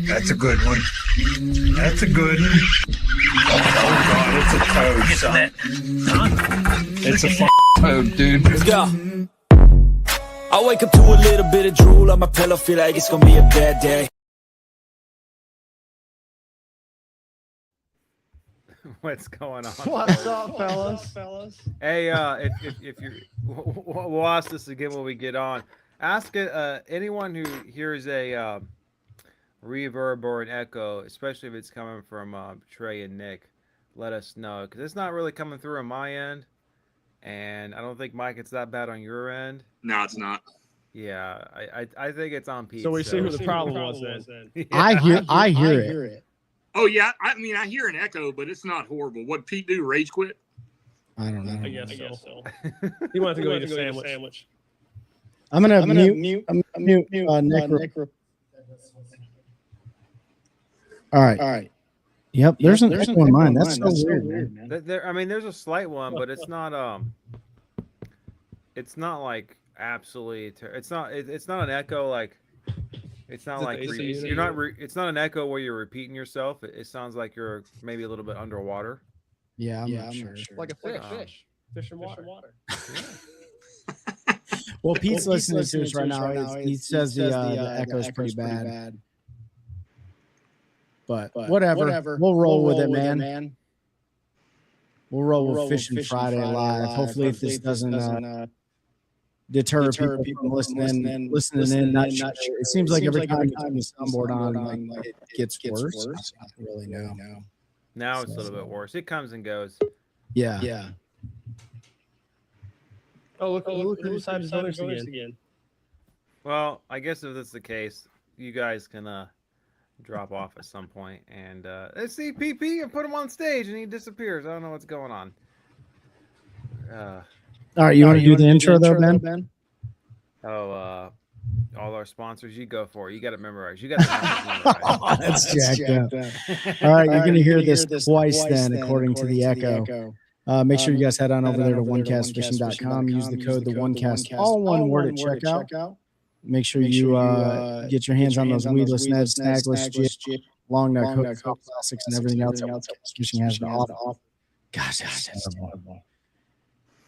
That's a good one. That's a good one. Oh God, it's a toad, son. It's a toad, dude. Let's go. I wake up to a little bit of drool on my pillow, feel like it's gonna be a bad day. What's going on? What's up, fellas? Hey, if you, we'll ask this again when we get on. Ask it. Anyone who hears a reverb or an echo, especially if it's coming from Trey and Nick, let us know because it's not really coming through on my end, and I don't think Mike it's that bad on your end. No, it's not. Yeah, I think it's on Pete. So we see who the problem was then. Yeah. I hear it. Oh yeah, I mean I hear an echo, but it's not horrible. What Pete do? Rage quit? I don't know. I guess so. He wanted to go eat a sandwich. I'm gonna mute Nick. All right. Yep. There's an echo in mine. That's so weird, man. I mean, there's a slight one, but it's not like absolutely. It's not an echo like. It's not like you're not. It's not an echo where you're repeating yourself. It sounds like you're maybe a little bit underwater. Yeah, I'm not sure. Like a fish. Fish in water. Well, Pete's listening to us right now. He says the echo is pretty bad. But whatever. We'll roll with it, man. We'll roll with Fishing Friday Live. Hopefully, if this doesn't deter people from listening in. Not sure. It seems like every time you turn the soundboard on, like it gets worse. I don't really know. Now it's a little bit worse. It comes and goes. Yeah. Oh, look who decided to notice again. Well, I guess if that's the case, you guys can drop off at some point and let's see PP and put him on stage and he disappears. I don't know what's going on. All right, you want to do the intro though, Ben? Oh, all our sponsors, you go for it. You got it memorized. You got it memorized. That's jacked up. All right, you're going to hear this twice then, according to the echo. Make sure you guys head on over there to onecastfishing.com. Use the code the OneCast, all one word at checkout. Make sure you get your hands on those weedless nets, snagless jig, long neck hooks, classics, and everything else that OneCast Fishing has to offer. Gosh, that's terrible.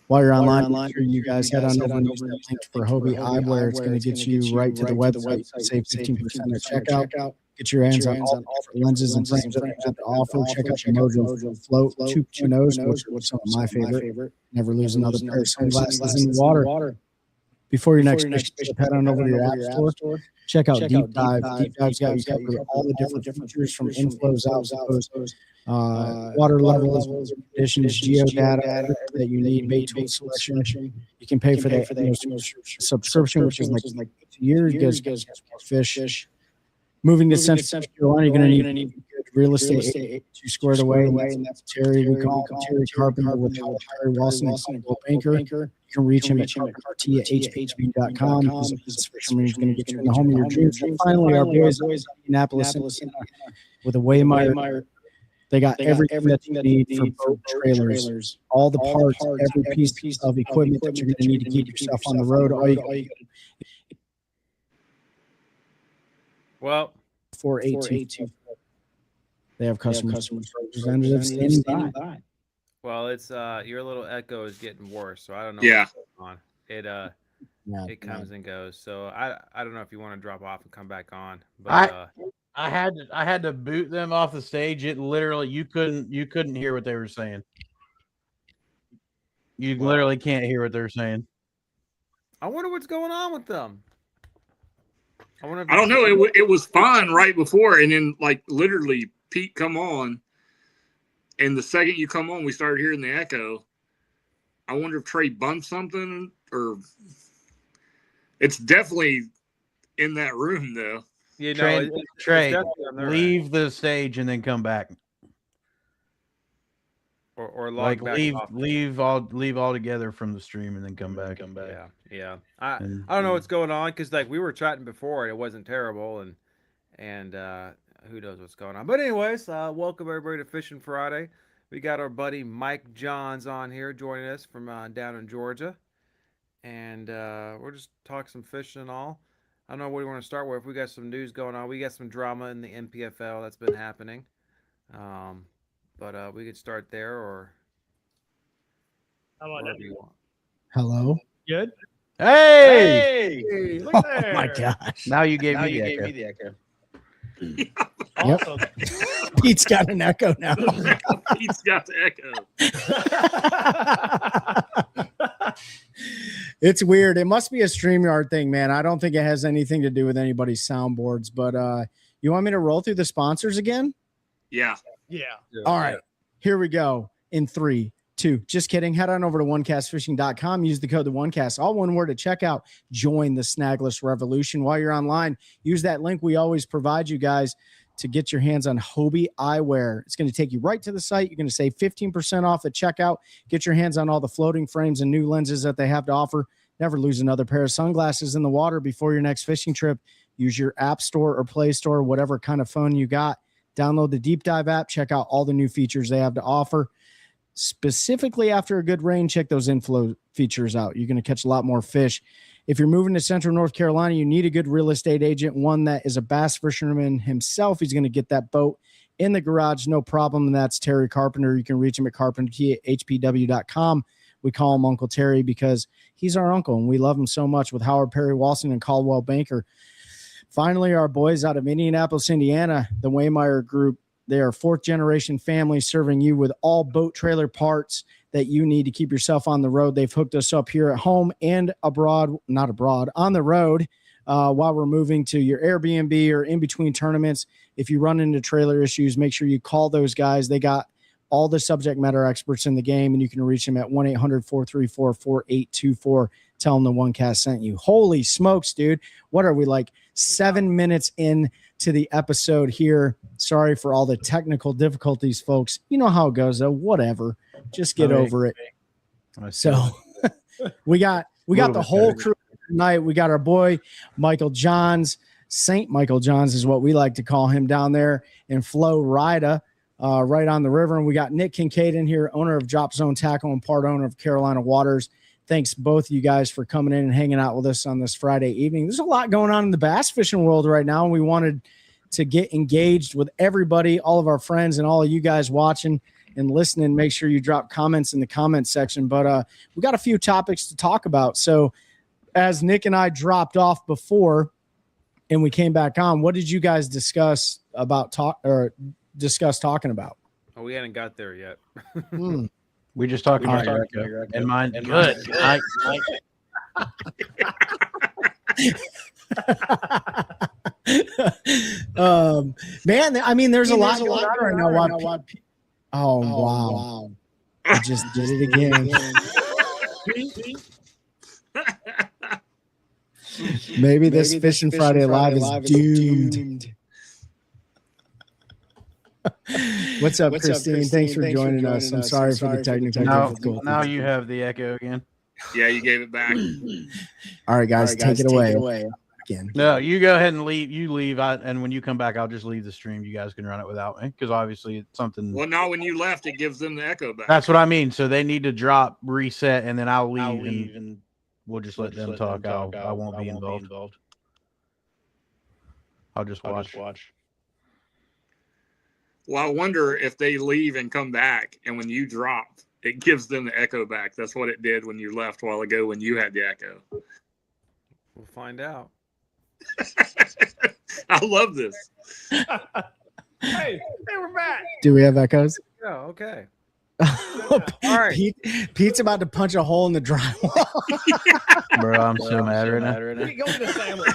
While you're online, make sure you guys head on over and use that link for Hobie Eyewear. It's going to get you right to the website. Save 15% at checkout. Get your hands on all the different lenses and frames that we have to offer. Check out the Mojo Float 2.0s, which are some of my favorite. Never lose another pair of sunglasses in the water. Before your next fishing trip, head on over to your app store. Check out Deep Dive. Deep Dive's got you covered all the different features from inflows, outflows, water levels, conditions, geodata that you need, bait tool selection. You can pay for that subscription, which is like 2 years. You guys get more fish. Moving to Central Carolina, you're going to need good real estate to squared away. And that's Terry. We call him Terry Carpenter with Terry Wilson and Banker. You can reach him at RT@hhb.com. He's going to get you in the home of your dreams. And finally, our boys in Indianapolis with a Waymeyer. They got everything that you need for boat trailers, all the parts, every piece of equipment that you're going to need to keep yourself on the road. All you got Well, 482. They have customer representatives standing by. Well, it's your little echo is getting worse, so I don't know what's going on. It comes and goes. So I don't know if you want to drop off and come back on. But I had to boot them off the stage. It literally you couldn't hear what they were saying. You literally can't hear what they're saying. I wonder what's going on with them. I don't know. It was fine right before, and then like literally Pete come on, and the second you come on, we started hearing the echo. I wonder if Trey bumped something, or it's definitely in that room though. You know, Trey, leave the stage and then come back. Or log back leave all together from the stream and then come back. Yeah. I don't know what's going on because like we were chatting before and it wasn't terrible and who knows what's going on. But anyways, welcome everybody to Fishing Friday. We got our buddy Mike Johns on here joining us from down in Georgia, and we're just talking some fishing and all. don't know what we want to start with. We got some news going on. We got some drama in the NPFL that's been happening. But we could start there or How about whatever that? you want. Hello. Good. Hey! Hey, look Oh there. my gosh. Now you gave me the echo. Awesome. Pete's got an echo now. Pete's got the echo. It's weird. It must be a StreamYard thing, man. I don't think it has anything to do with anybody's soundboards, but you want me to roll through the sponsors again? Yeah. Yeah. All right. Here we go. In 3, 2. Just kidding. Head on over to onecastfishing.com. Use the code the OneCast. All one word at checkout. Join the snagless revolution. While you're online, use that link we always provide you guys to get your hands on Hobie eyewear. It's going to take you right to the site. You're going to save 15% off at checkout. Get your hands on all the floating frames and new lenses that they have to offer. Never lose another pair of sunglasses in the water before your next fishing trip. Use your app store or Play Store, whatever kind of phone you got. Download the Deep Dive app. Check out all the new features they have to offer. Specifically after a good rain, check those inflow features out. You're going to catch a lot more fish. If you're moving to Central North Carolina, you need a good real estate agent, one that is a bass fisherman himself. He's going to get that boat in the garage, no problem. And that's Terry Carpenter. You can reach him at carpenter@hpw.com. We call him Uncle Terry because he's our uncle, and we love him so much with Howard Perry Walson and Caldwell Banker. Finally, our boys out of Indianapolis, Indiana, the Waymeyer Group. They are 4th-generation family serving you with all boat trailer parts that you need to keep yourself on the road. They've hooked us up here at home and abroad, not abroad, on the road while we're moving to your Airbnb or in between tournaments. If you run into trailer issues, make sure you call those guys. They got all the subject matter experts in the game, and you can reach them at 1-800-434-4824. Tell them the OneCast sent you. Holy smokes, dude. What are we, like 7 minutes in to the episode here? Sorry for all the technical difficulties, folks. You know how it goes, though. Whatever. Just get over it. So we got the whole crew tonight. We got our boy Michael Johns. St. Michael Johns is what we like to call him down there in Florida, right on the river. And we got Nick Kincaid in here, owner of Drop Zone Tackle and part owner of Carolina Waters. Thanks both of you guys for coming in and hanging out with us on this Friday evening. There's a lot going on in the bass fishing world right now, and we wanted to get engaged with everybody, all of our friends and all of you guys watching and listening. Make sure you drop comments in the comment section. But we got a few topics to talk about. So as Nick and I dropped off before and we came back on, what did you guys discuss talking about? Oh, we hadn't got there yet. We just talked about your echo. And mine. Good. Man, I mean, there's a lot going on right now. Oh, wow. I just did it again. Maybe this Fishing Friday Live is doomed. What's up, Christine? Thanks for joining us. I'm sorry for the technical difficulties. Now you have the echo again. Yeah, you gave it back. All right, guys, take it away. Again. No, you go ahead and leave. You leave, and when you come back, I'll just leave the stream. You guys can run it without me because obviously it's something. Well, now when you left, it gives them the echo back. That's what I mean. So they need to drop, reset, and then I'll leave, and we'll just let them talk. I won't be involved. I'll just watch. Well, I wonder if they leave and come back, and when you drop, it gives them the echo back. That's what it did when you left a while ago when you had the echo. We'll find out. I love this. Hey, we're back. Do we have echoes? Yeah, okay. All right. Pete's about to punch a hole in the drywall. Bro, I'm so mad right now. We go to the sandwich.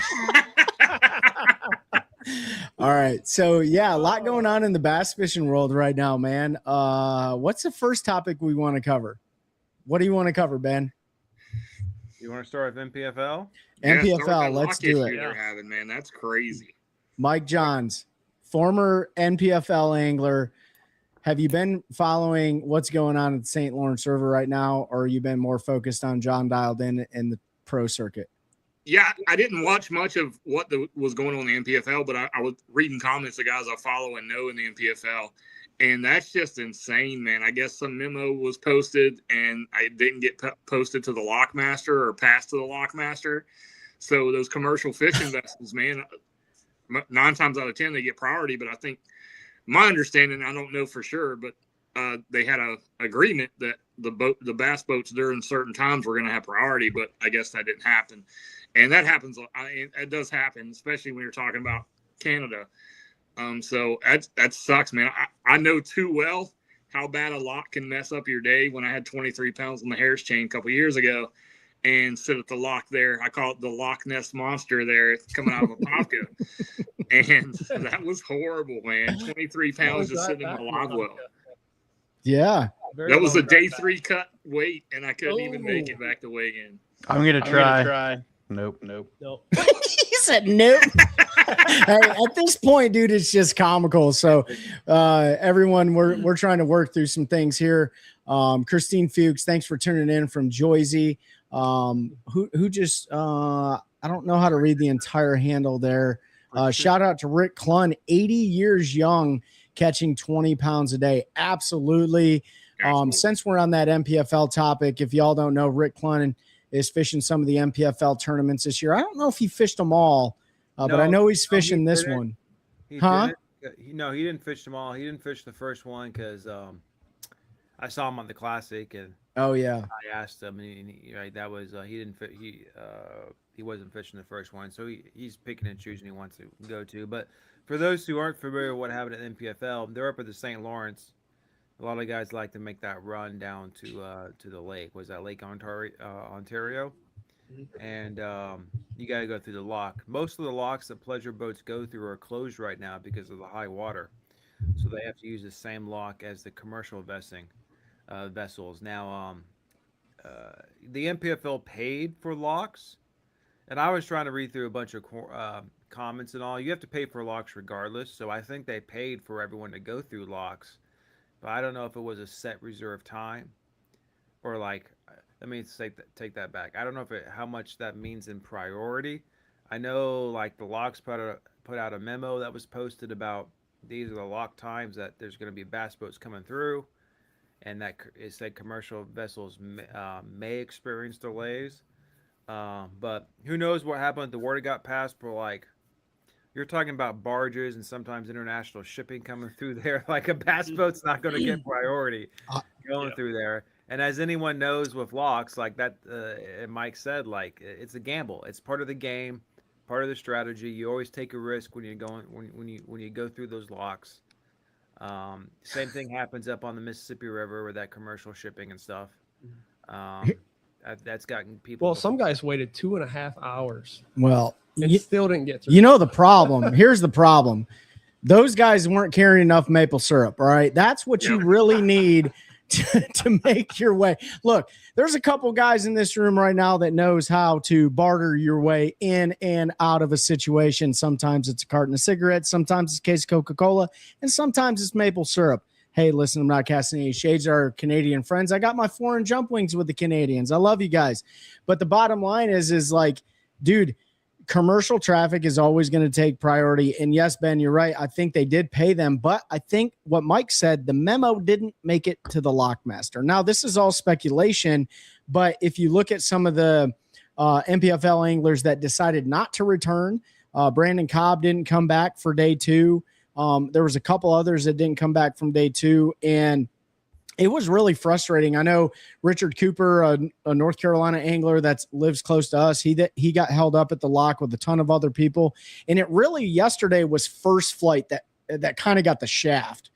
All right. So, yeah, a lot going on in the bass fishing world right now, man. What's the first topic we want to cover? What do you want to cover, Ben? You want to start with NPFL? NPFL, let's do it. They're having, man, that's crazy. Mike Johns, former NPFL angler. Have you been following what's going on at the St. Lawrence River right now, or you been more focused on John Dialed in the pro circuit? Yeah, I didn't watch much of what was going on in the NPFL, but I was reading comments of guys I follow and know in the NPFL, and that's just insane, man. I guess some memo was posted, and I didn't get posted to the Lockmaster or passed to the Lockmaster. So those commercial fishing vessels, man, 9 times out of 10 they get priority. But I think my understanding, I don't know for sure, but they had a agreement that the bass boats during certain times were going to have priority, but I guess that didn't happen. And that happens. It does happen, especially when you're talking about Canada. So that sucks, man. I know too well how bad a lock can mess up your day. When I had 23 pounds on the Harris chain a couple years ago and sit at the lock there, I call it the Loch Ness Monster there coming out of Apopka. And that was horrible, man. 23 pounds just sitting in the log well. Yeah. That was a day 3 cut weight, and I couldn't even make it back to weigh in. I'm gonna try. Nope. He said nope. Hey, at this point, dude, it's just comical. So everyone, we're trying to work through some things here. Christine Fuchs, thanks for tuning in from Joyzy. Who just I don't know how to read the entire handle there. Shout out to Rick Clunn, 80 years young, catching 20 pounds a day. Absolutely. Since we're on that MPFL topic, if y'all don't know, Rick Clunn is fishing some of the MPFL tournaments this year. I don't know if he fished them all, but I know he's fishing this one. He didn't fish them all. He didn't fish the first one because I saw him on the Classic, and I asked him, and that was he didn't fit. He wasn't fishing the first one, so he's picking and choosing he wants to go to. But for those who aren't familiar with what happened at MPFL, they're up at the St. Lawrence. A lot of guys like to make that run down to the lake. Was that Lake Ontario? And you got to go through the lock. Most of the locks that pleasure boats go through are closed right now because of the high water. So they have to use the same lock as the commercial vessels. Now, the MPFL paid for locks, and I was trying to read through a bunch of comments and all. You have to pay for locks regardless. So I think they paid for everyone to go through locks. But I don't know if it was a set reserve time or let me take that back. I don't know how much that means in priority. I know the locks put out a memo that was posted about these are the lock times that there's going to be bass boats coming through, and that it said commercial vessels may experience delays. But who knows what happened? The word got passed for you're talking about barges and sometimes international shipping coming through there. A bass boat's not going to get priority going through there. And as anyone knows with locks, Mike said, it's a gamble. It's part of the game, part of the strategy. You always take a risk when you're going when you go through those locks. Same thing happens up on the Mississippi River with that commercial shipping and stuff. That's gotten people. Well, some guys waited 2.5 hours. Well, and still didn't get through. You know the problem. Here's the problem. Those guys weren't carrying enough maple syrup. All right, that's what you really need to make your way. Look, there's a couple guys in this room right now that knows how to barter your way in and out of a situation. Sometimes it's a carton of cigarettes, sometimes it's a case of Coca-Cola, and sometimes it's maple syrup. Hey, listen, I'm not casting any shades at our Canadian friends. I got my foreign jump wings with the Canadians. I love you guys. But the bottom line is dude, commercial traffic is always going to take priority. And yes, Ben, you're right. I think they did pay them. But I think what Mike said, the memo didn't make it to the Lockmaster. Now, this is all speculation. But if you look at some of the MPFL anglers that decided not to return, Brandon Cobb didn't come back for day 2. There was a couple others that didn't come back from day 2, and it was really frustrating. I know Richard Cooper, a North Carolina angler that lives close to us, he got held up at the lock with a ton of other people, and it really yesterday was first flight that kind of got the shaft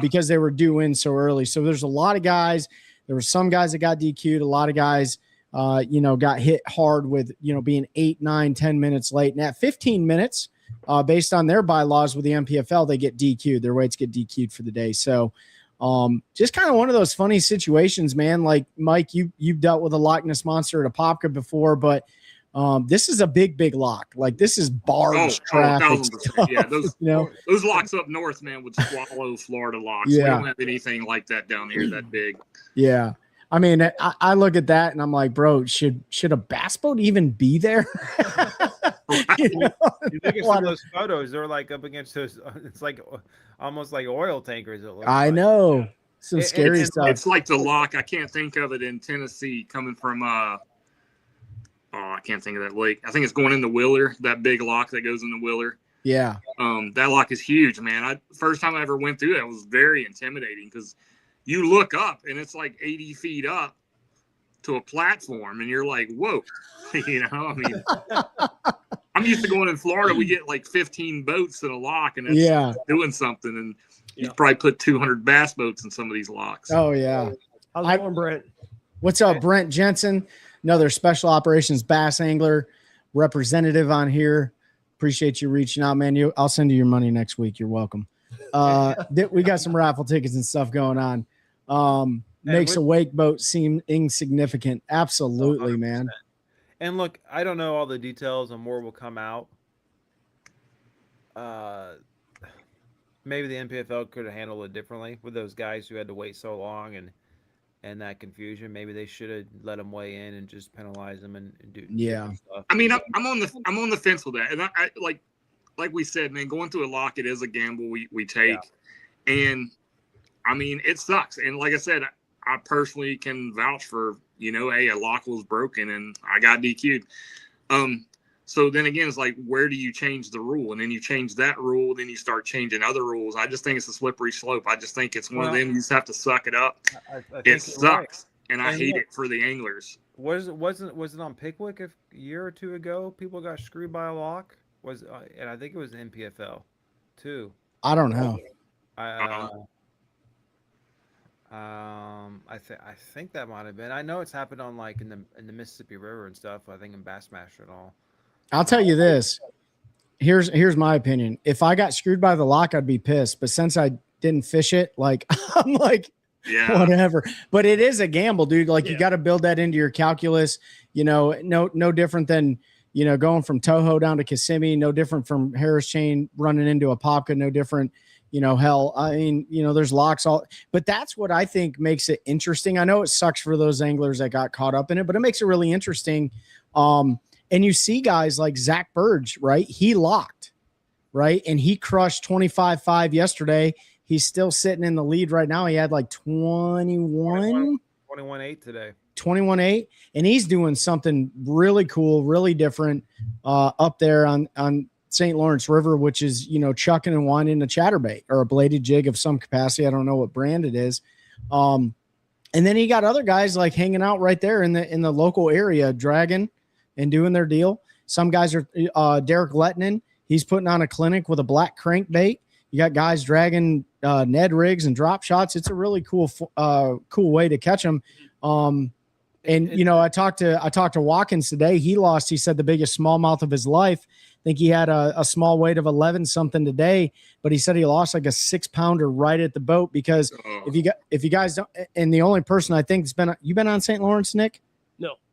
because they were due in so early. So there's a lot of guys. There were some guys that got DQ'd. A lot of guys, got hit hard with being 8, 9, 10 minutes late, and at 15 minutes. Based on their bylaws with the MPFL, they get DQ'd. Their weights get DQ'd for the day. So just kind of one of those funny situations, man. Like, Mike, you've dealt with a Loch Ness Monster at Apopka before, but this is a big lock. This is barge traffic. Yeah, those locks up north, man, would swallow Florida locks. Yeah. We don't have anything like that down here that big. Yeah. I mean, I look at that and I'm like, bro, should a bass boat even be there? You look at some of those photos, they're up against those. It's almost like oil tankers. I know. Some scary stuff. It's like the lock. I can't think of it in Tennessee coming from I can't think of that lake. I think it's going into Willer, that big lock that goes into Willer. Yeah. That lock is huge, man. First time I ever went through that was very intimidating because you look up and it's like 80 feet up to a platform and you're like, whoa, you know, I mean, I'm used to going in Florida. We get like 15 boats in a lock and it's doing something. And you probably put 200 bass boats in some of these locks. Oh yeah. How's it going, Brent? What's up, Brent Jensen? Another special operations bass angler representative on here. Appreciate you reaching out, man. I'll send you your money next week. You're welcome. We got some raffle tickets and stuff going on. Makes a wake boat seem insignificant. Absolutely, 100%. Man. And look, I don't know all the details and more will come out. Maybe the NPFL could have handled it differently with those guys who had to wait so long and that confusion. Maybe they should have let them weigh in and just penalize them and do stuff. I mean, I'm on the fence with that, and I like we said, man, going through a lock, it is a gamble we take, and I mean, it sucks. And like I said, I personally can vouch for, you know, hey, a lock was broken and I got DQ'd. So then again, it's like, where do you change the rule? And then you change that rule, then you start changing other rules. I just think it's a slippery slope. I just think it's one of them. You just have to suck it up. It sucks, right. And I hate it for the anglers. Was it on Pickwick a year or two ago? People got screwed by a lock. And I think it was NPFL too. I don't know. I think that might have been. I know it's happened on like in the Mississippi River and stuff. I think in Bassmaster and all. I'll tell you this. Here's my opinion. If I got screwed by the lock, I'd be pissed. But since I didn't fish it, like I'm like, whatever. But it is a gamble, dude. Like you got to build that into your calculus. You know, no different than, you know, going from Toho down to Kissimmee. No different from Harris Chain running into Apopka. No different. You know, hell, I mean, you know, there's locks but that's what I think makes it interesting. I know it sucks for those anglers that got caught up in it, but it makes it really interesting. And you see guys like Zach Burge, right? He locked, right? And he crushed 25.5 yesterday. He's still sitting in the lead right now. He had like 21.8 today. 21.8. And he's doing something really cool, really different up there on St. Lawrence River, which is, you know, chucking and winding a chatterbait or a bladed jig of some capacity. I don't know what brand it is. And then he got other guys like hanging out right there in the local area, dragging and doing their deal. Some guys are Derek Lettinen. He's putting on a clinic with a black crankbait. You got guys dragging Ned rigs and drop shots. It's a really cool way to catch them. And you know, I talked to Watkins today. He said the biggest smallmouth of his life. I think he had a small weight of 11 something today, but he said he lost like a 6-pounder right at the boat because if you guys don't, and the only person I think you've been on St. Lawrence, Nick?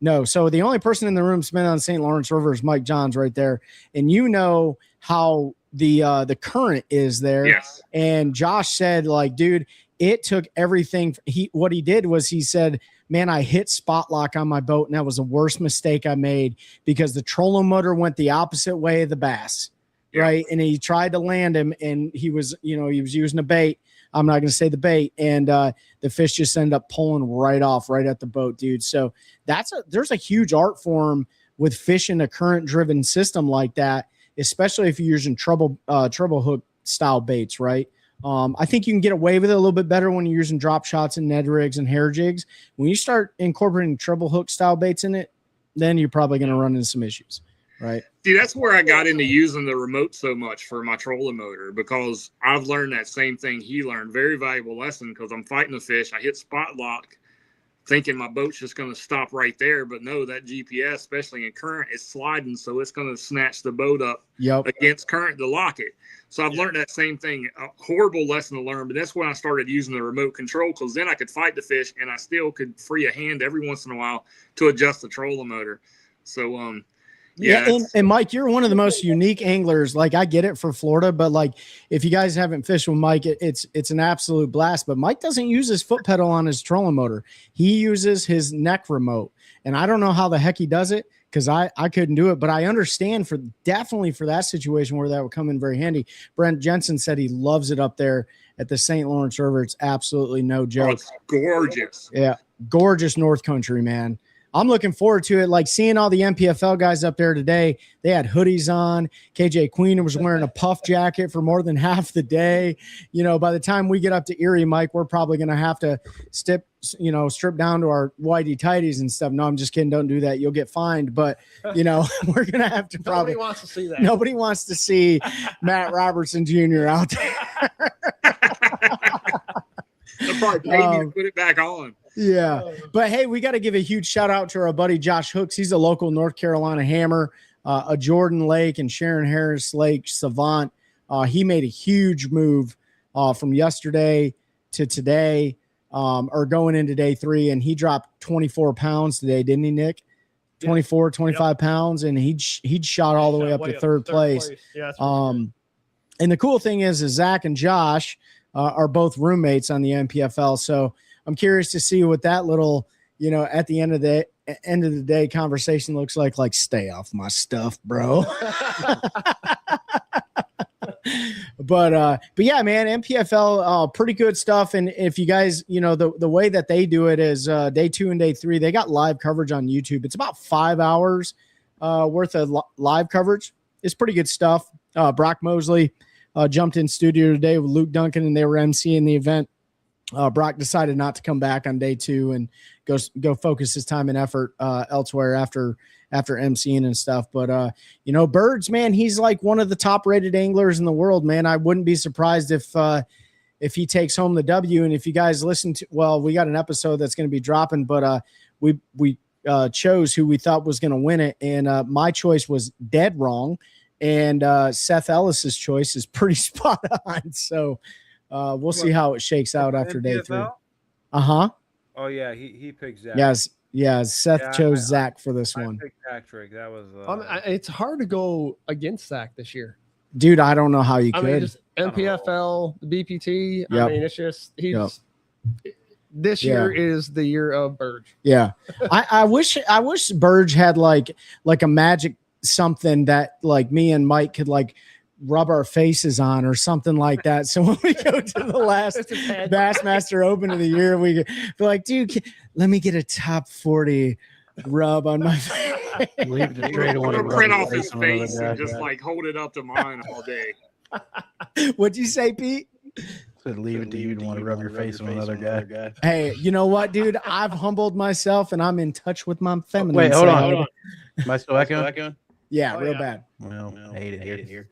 No. So the only person in the room that's been on St. Lawrence River is Mike Johns right there. And you know how the current is there. Yes. And Josh said, like, dude, it took everything. What he did was he said, man, I hit spot lock on my boat, and that was the worst mistake I made because the trolling motor went the opposite way of the bass, right? And he tried to land him, and he was using a bait. I'm not going to say the bait, and the fish just ended up pulling right off, right at the boat, dude. So there's a huge art form with fishing a current-driven system like that, especially if you're using treble hook style baits, right? I think you can get away with it a little bit better when you're using drop shots and Ned rigs and hair jigs. When you start incorporating treble hook style baits in it, then you're probably going to run into some issues, right? See, that's where I got into using the remote so much for my trolling motor because I've learned that same thing he learned. Very valuable lesson because I'm fighting the fish. I hit spot lock thinking my boat's just going to stop right there. But no, that GPS, especially in current, is sliding. So it's going to snatch the boat up against current to lock it. So I've learned that same thing. A horrible lesson to learn, but that's when I started using the remote control because then I could fight the fish and I still could free a hand every once in a while to adjust the trolling motor. So, and Mike, you're one of the most unique anglers. Like I get it for Florida, but like if you guys haven't fished with Mike, it's an absolute blast. But Mike doesn't use his foot pedal on his trolling motor. He uses his neck remote, and I don't know how the heck he does it because I couldn't do it. But I understand definitely for that situation where that would come in very handy. Brent Jensen said he loves it up there at the St. Lawrence River. It's absolutely no joke. Oh, it's gorgeous. Yeah, gorgeous North Country, man. I'm looking forward to it. Like seeing all the MPFL guys up there today, they had hoodies on. KJ Queen was wearing a puff jacket for more than half the day. You know, by the time we get up to Erie, Mike, we're probably going to have to strip down to our whitey tighties and stuff. No, I'm just kidding. Don't do that. You'll get fined. But, you know, we're going to have to probably. Nobody wants to see that. Nobody wants to see Matt Robertson Jr. out there. They'll probably pay me to put it back on. Yeah. But hey, we got to give a huge shout out to our buddy Josh Hooks. He's a local North Carolina hammer, a Jordan Lake and Sharon Harris Lake savant. He made a huge move from yesterday to today, or going into day 3, and he dropped 24 pounds today, didn't he, Nick? 24, 25 pounds, and he'd shot all the way up to third place. Yeah, and the cool thing is Zach and Josh are both roommates on the MPFL. So I'm curious to see what that little, you know, at the end of the day conversation looks like. Like, stay off my stuff, bro. But yeah, man, MPFL, pretty good stuff. And if you guys, you know, the way that they do it is day 2 and day 3, they got live coverage on YouTube. It's about 5 hours worth of live coverage. It's pretty good stuff. Brock Mosley jumped in studio today with Luke Duncan, and they were emceeing the event. Brock decided not to come back on day 2 and go focus his time and effort elsewhere after emceeing and stuff. But you know, Birds, man, he's like one of the top rated anglers in the world, man. I wouldn't be surprised if he takes home the W. And if you guys listen to, well, we got an episode that's going to be dropping, but we chose who we thought was going to win it, and my choice was dead wrong, and Seth Ellis's choice is pretty spot on. So we'll see how it shakes out after day 3. Uh-huh. Oh yeah, he picked Zach. Yes. Yeah, Seth chose Zach for this one. I picked Patrick. That was. It's hard to go against Zach this year. Dude, I don't know how you could. I mean, just MPFL, the BPT. Yep. I mean, it's just this year is the year of Burge. Yeah, I wish Burge had like a magic something that like me and Mike could like rub our faces on or something like that. So when we go to the last Bassmaster Open of the year, we be like, dude, let me get a top 40 rub on my face. Leave the trade. I'm gonna print off his face and just like hold it up to mine all day. What'd you say, Pete? Said leave it to you to want to rub your face on another guy. Hey, you know what, dude? I've humbled myself and I'm in touch with my feminine. Wait, hold on. Am I still echoing? Yeah, real bad. Well, I hate it here.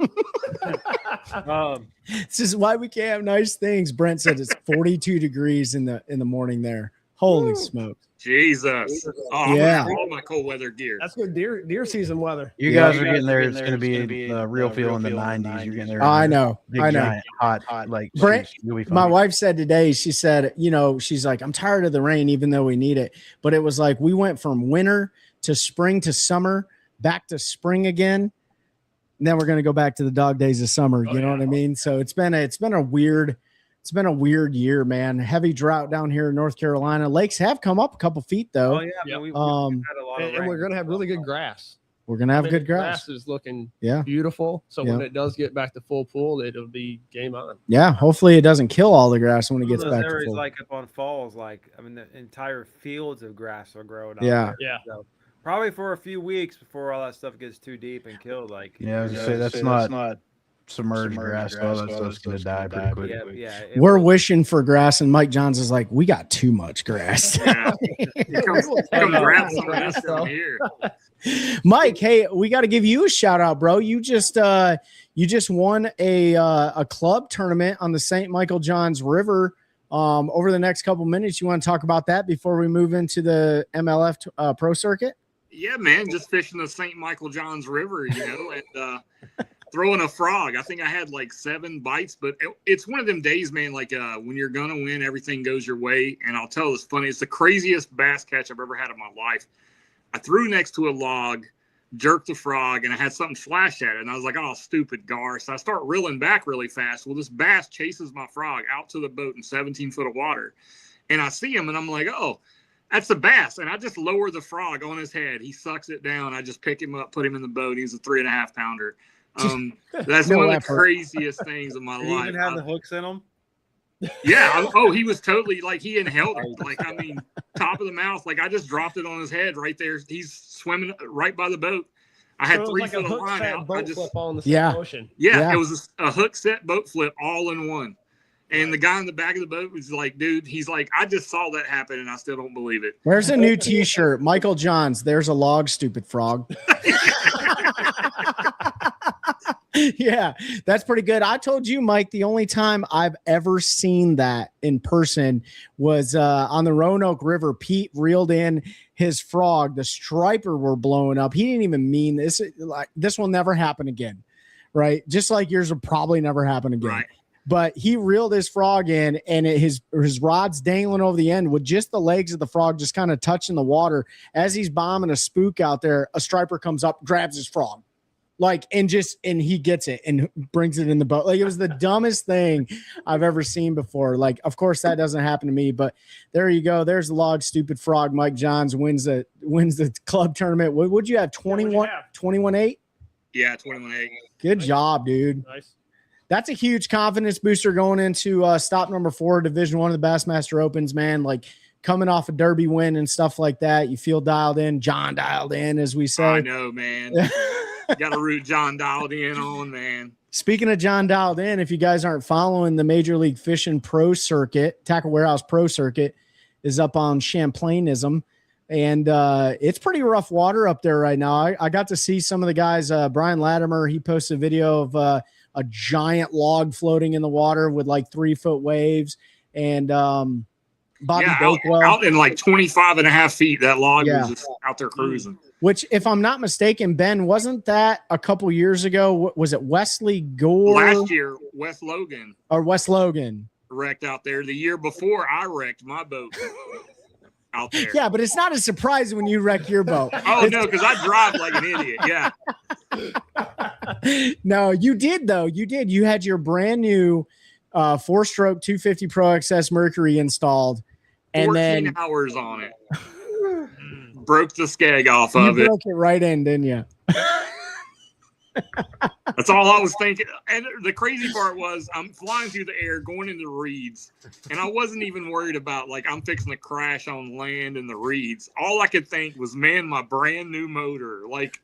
This is why we can't have nice things. Brent said it's 42 degrees in the morning there. Holy smokes. Jesus. Oh, yeah. I'm all my cold weather gear. That's good deer season weather. You guys are getting there. It's going to be the real feel in the 90s. You're getting there. I know. Giant, hot. Like Brent, my wife said today, she said, you know, she's like, I'm tired of the rain, even though we need it. But it was like we went from winter to spring to summer, back to spring again. And then we're going to go back to the dog days of summer. You know what I mean? So it's been a weird year, man. Heavy drought down here in North Carolina. Lakes have come up a couple feet though. Oh yeah, we've had a lot of and rain. we're going to have really good grass. We're going to have good grass. Grass is looking Yeah. beautiful. So when it does get back to full pool, it'll be game on. Yeah. Hopefully it doesn't kill all the grass when it gets Some of those back to areas full. like up on falls, like I mean, the entire fields of grass are growing. Yeah. Out there. Yeah. So, probably for a few weeks before all that stuff gets too deep and killed. Like Yeah, I was going to say that's not submerged grass. All that stuff's going to die pretty quick. yeah. We're wishing for grass, and Mike Johns is like, we got too much grass. Yeah. Come grab some of this from here. Mike, hey, we got to give you a shout out, bro. You just won a club tournament on the St. Michael Johns River. Over the next couple minutes, you want to talk about that before we move into the MLF Pro Circuit? Yeah, man, just fishing the St. Michael Johns River, you know, and throwing a frog. I think I had like 7 bites, but it's one of them days, man, like when you're going to win, everything goes your way. And I'll tell you, it's funny. It's the craziest bass catch I've ever had in my life. I threw next to a log, jerked the frog, and I had something flash at it. And I was like, oh, stupid gar. So I start reeling back really fast. Well, this bass chases my frog out to the boat in 17 foot of water. And I see him, and I'm like, oh, that's a bass. And I just lower the frog on his head. He sucks it down. I just pick him up, put him in the boat. He's a 3.5 pounder. That's No one of the effort. craziest things of my Did you life. even have the hooks in them? Yeah. Oh, he was totally like he inhaled it. Like, I mean, top of the mouth. Like I just dropped it on his head right there. He's swimming right by the boat. I had So it was 3 like foot a of hook line set out. I boat just, flip all in the same Yeah. motion. yeah, it was a hook set boat flip all in one. And the guy in the back of the boat was like, dude, he's like, I just saw that happen and I still don't believe it. There's a new T-shirt, Michael Johns. There's a log, stupid frog. Yeah, that's pretty good. I told you, Mike, the only time I've ever seen that in person was on the Roanoke River. Pete reeled in his frog. The striper were blowing up. He didn't even mean this. Like, this will never happen again, right? Just like yours will probably never happen again. Right. But he reeled his frog in, and his rod's dangling over the end with just the legs of the frog just kind of touching the water. As he's bombing a spook out there, a striper comes up, grabs his frog. Like, and he gets it and brings it in the boat. Like, it was the dumbest thing I've ever seen before. Like, of course that doesn't happen to me, but there you go. There's the log, stupid frog. Mike Johns wins the club tournament. Would you have 21-8? Yeah, 21-8. Good job, dude. Nice. That's a huge confidence booster going into stop number 4, Division I of the Bassmaster Opens, man. Like, coming off a Derby win and stuff like that, you feel dialed in. John dialed in, as we say. I know, man. Got to root John dialed in on, man. Speaking of John dialed in, if you guys aren't following the Major League Fishing Pro Circuit, Tackle Warehouse Pro Circuit is up on Champlainism, and it's pretty rough water up there right now. I got to see some of the guys. Brian Latimer, he posted a video of a giant log floating in the water with like 3-foot waves, and Bobby Bakewell out in like 25.5 feet. That log was just out there cruising. Which, if I'm not mistaken, Ben, wasn't that a couple years ago? Was it Wesley Gore? Last year, West Logan wrecked out there. The year before, I wrecked my boat out there. Yeah, but it's not a surprise when you wreck your boat. Oh, no, because I drive like an idiot. Yeah. No, you did, though. You did. You had your brand new 4-stroke 250 Pro XS Mercury installed. And 14 hours on it. Broke the skeg off of it. Broke it right in, didn't you? That's all I was thinking. And the crazy part was I'm flying through the air going into the reeds, and I wasn't even worried about, like, I'm fixing to crash on land in the reeds. All I could think was, man, my brand new motor. Like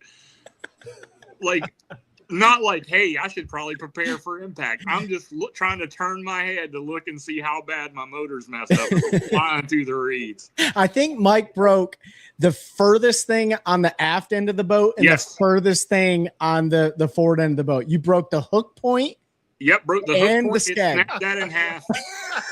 not like, hey, I should probably prepare for impact. I'm just trying to turn my head to look and see how bad my motor's messed up flying through the reeds. I think Mike broke the furthest thing on the aft end of the boat and the furthest thing on the forward end of the boat. You broke the hook point. Yep, broke the hook and point. the It skeg. snapped that in half.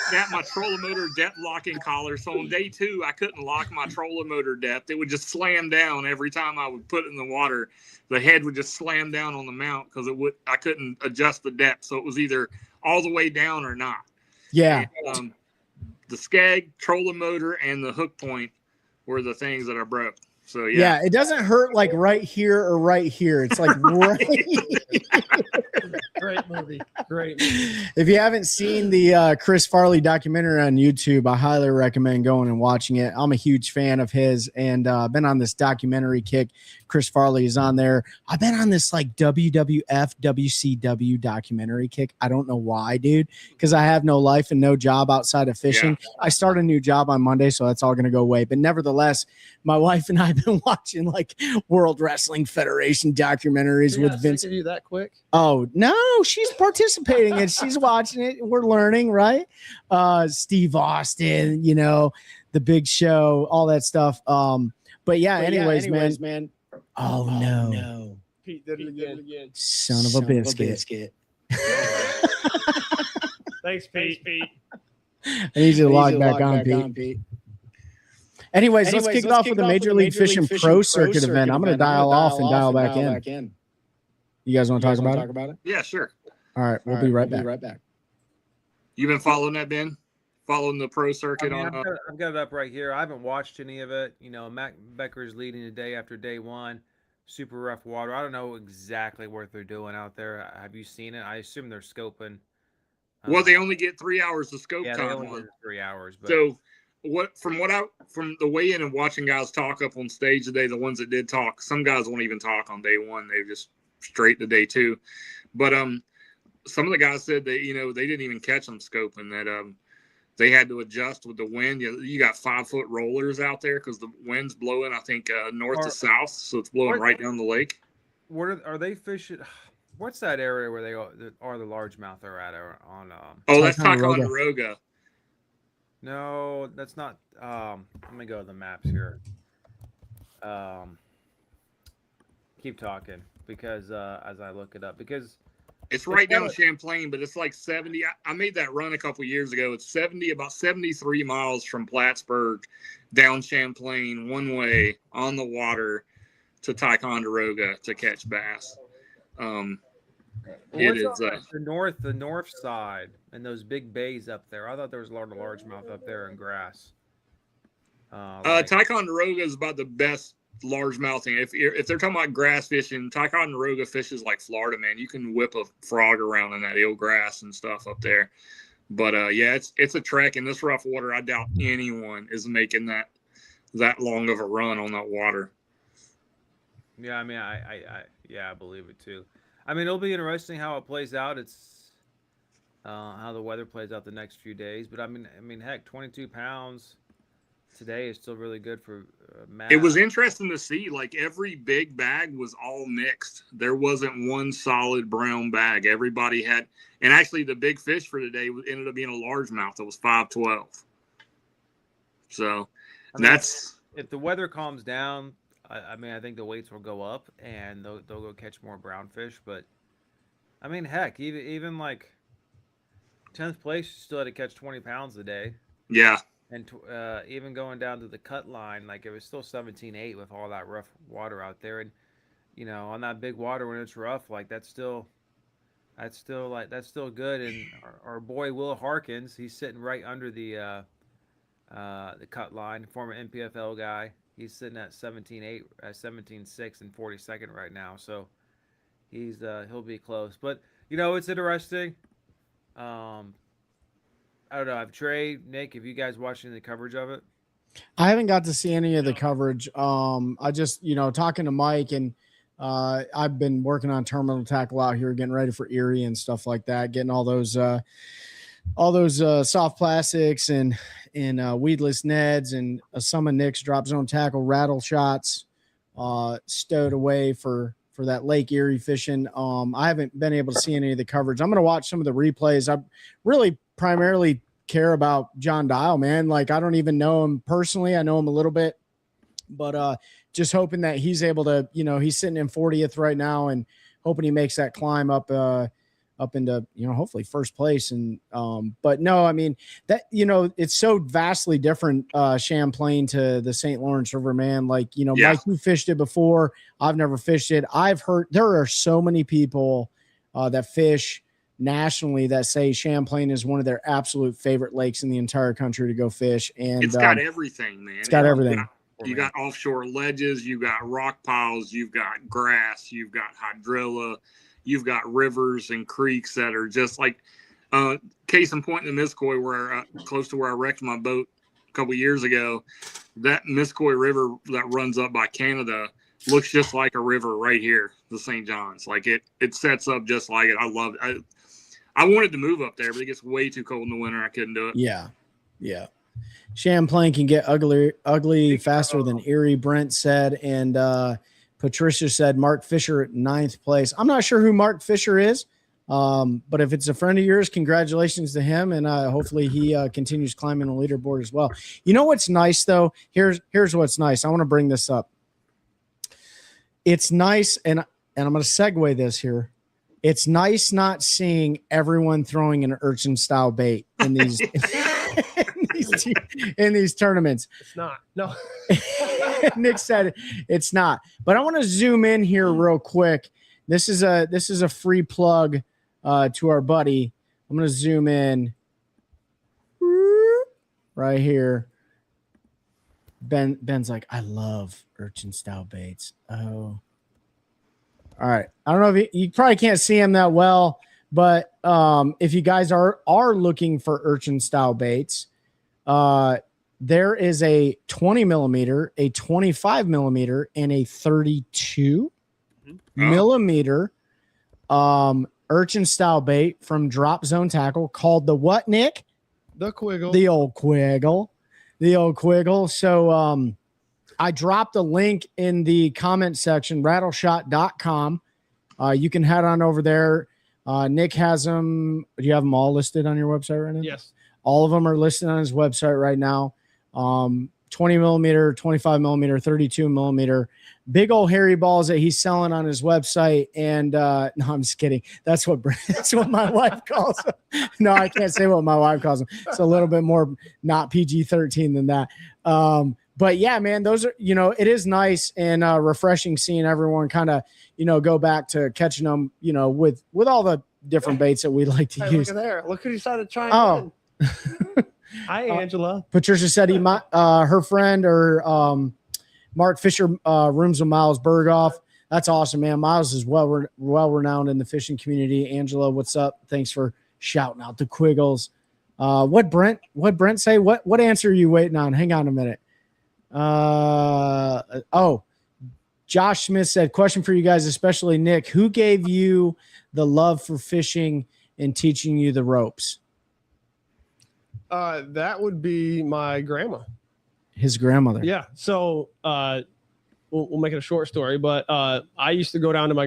Snapped my trolling motor depth locking collar. So on day 2, I couldn't lock my trolling motor depth. It would just slam down every time I would put it in the water. The head would just slam down on the mount because I couldn't adjust the depth. So it was either all the way down or not. Yeah. And, the skeg, trolling motor, and the hook point were the things that I broke. So Yeah, it doesn't hurt like right here or right here. It's like right. Great movie. Great movie. If you haven't seen the Chris Farley documentary on YouTube, I highly recommend going and watching it. I'm a huge fan of his, and I've been on this documentary kick. Chris Farley is on there. I've been on this like WWF, WCW documentary kick. I don't know why, dude, because I have no life and no job outside of fishing. Yeah. I start a new job on Monday, so that's all going to go away. But nevertheless, my wife and I have been watching like World Wrestling Federation documentaries with Vince. You that quick? Oh, no, she's participating and she's watching it. We're learning, right? Steve Austin, you know, The Big Show, all that stuff. But anyways, man. Oh, no. Pete did it again. Son of a biscuit. Thanks, Pete. I need you to log back on, Pete. Anyways, let's kick it off with the Major League Fishing Pro Circuit event. I'm going to dial off and dial back in. You guys want to talk about it? Yeah, sure. All right, we'll be right back. You been following that, Ben? Following the pro circuit I've got it up right here. I haven't watched any of it. You know, Matt Becker's leading the day after day 1. Super rough water. I don't know exactly what they're doing out there. Have you seen it? I assume they're scoping. Well, they only get 3 hours of scope yeah, time. They only get 3 hours. But so from the weigh-in and watching guys talk up on stage today, the ones that did talk, some guys won't even talk on day 1. They just straight to day 2. But some of the guys said that, they didn't even catch them scoping, that they had to adjust with the wind. You got 5-foot rollers out there because the wind's blowing, I think, north to south. So it's blowing right down the lake. What are they fishing? What's that area where they are the largemouth are at on? That's Ticonderoga. No, that's not. Let me go to the maps here. Keep talking because as I look it up, because it's right down Champlain, but it's like 70. I made that run a couple years ago. It's about 73 miles from Plattsburgh down Champlain one way on the water to Ticonderoga to catch bass. It is the north side and those big bays up there. I thought there was a lot of largemouth up there in Grass. Ticonderoga is about the best largemouth. If they're talking about grass fishing, Ticonderoga fishes like Florida, man. You can whip a frog around in that eelgrass and stuff up there. But it's a trek in this rough water. I doubt anyone is making that long of a run on that water. Yeah, I mean, I believe it too. I mean, it'll be interesting how it plays out. It's how the weather plays out the next few days. But I mean, heck, 22 pounds today is still really good for Matt. It was interesting to see. Like every big bag was all mixed. There wasn't one solid brown bag. Everybody had, and actually the big fish for today ended up being a largemouth. That was 512. So that's if the weather calms down. I mean, I think the weights will go up and they'll go catch more brown fish. But I mean, heck, even like 10th place, you still had to catch 20 pounds a day. Yeah. And even going down to the cut line, like it was still 17.8 with all that rough water out there. And, on that big water when it's rough, like that's still good. And our boy, Will Harkins, he's sitting right under the cut line, former NPFL guy. He's sitting at 17.8, 17.6 and 42nd right now. So he'll be close. But, it's interesting. I don't know. Trey, Nick, have you guys watched any of the coverage of it? I haven't got to see any of the coverage. I just, talking to Mike and I've been working on terminal tackle out here, getting ready for Erie and stuff like that, getting all those soft plastics and weedless Neds and some of Nick's drop zone tackle rattle shots stowed away for that Lake Erie fishing. I haven't been able to see any of the coverage. I'm going to watch some of the replays. I really primarily care about John Dial, man. Like I don't even know him personally. I know him a little bit, but just hoping that he's able to, he's sitting in 40th right now and hoping he makes that climb up into, hopefully first place. And, but no, I mean that, it's so vastly different, Champlain to the St. Lawrence River, man. Like, Mike, you fished it before. I've never fished it. I've heard there are so many people, that fish nationally that say Champlain is one of their absolute favorite lakes in the entire country to go fish. And it's got everything, man. It's got everything. You got offshore ledges, you got rock piles, you've got grass, you've got hydrilla, you've got rivers and creeks that are just like case in point in the Nisqually, where close to where I wrecked my boat a couple years ago. That Nisqually River that runs up by Canada looks just like a river right here, the St. John's. Like it sets up just like it. I love it. I wanted to move up there, but it gets way too cold in the winter. I couldn't do it. Yeah. Champlain can get ugly faster than Erie, Brent said. And Patricia said Mark Fisher at 9th place. I'm not sure who Mark Fisher is, but if it's a friend of yours, congratulations to him. And hopefully he continues climbing the leaderboard as well. You know what's nice, though? Here's what's nice. I want to bring this up. It's nice, and I'm going to segue this here. It's nice not seeing everyone throwing an urchin-style bait in these in these tournaments. It's not. No. Nick said it's not. But I want to zoom in here real quick. This is a free plug to our buddy. I'm going to zoom in right here. Ben's like, I love urchin-style baits. Oh. All right. I don't know if you probably can't see him that well, but if you guys are looking for urchin style baits, there is a 20 millimeter, a 25 millimeter, and a 32 millimeter urchin style bait from Drop Zone Tackle called the what, Nick? The Quiggle. The old Quiggle. So I dropped a link in the comment section, rattleshot.com. You can head on over there. Nick has them. Do you have them all listed on your website right now? Yes. All of them are listed on his website right now. 20 millimeter, 25 millimeter, 32 millimeter, big old hairy balls that he's selling on his website. And no, I'm just kidding. That's what my wife calls them. No, I can't say what my wife calls them. It's a little bit more not PG-13 than that. But yeah, man, those are, it is nice and refreshing seeing everyone kind of, go back to catching them, with all the different baits that we like to use. Look at there. Look who decided to chime Oh. in. Hi, Angela. Patricia said her friend or Mark Fisher rooms with Miles Berghoff. That's awesome, man. Miles is well renowned in the fishing community. Angela, what's up? Thanks for shouting out the Quiggles. What Brent say? What answer are you waiting on? Hang on a minute. Josh Smith said, question for you guys, especially Nick. Who gave you the love for fishing and teaching you the ropes? That would be my grandma. His grandmother. Yeah. So we'll make it a short story, but I used to go down to I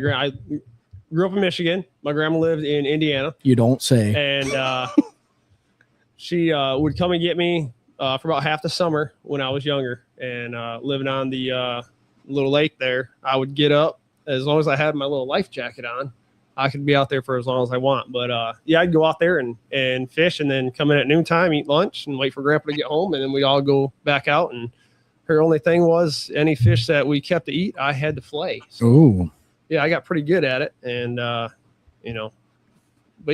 grew up in Michigan. My grandma lived in Indiana. You don't say. And she would come and get me for about half the summer when I was younger and living on the little lake there. I would get up as long as I had my little life jacket on. I could be out there for as long as I want. But I'd go out there and fish and then come in at noontime, eat lunch and wait for Grandpa to get home. And then we'd all go back out. And her only thing was any fish that we kept to eat, I had to flay. So, ooh. Yeah, I got pretty good at it. And, but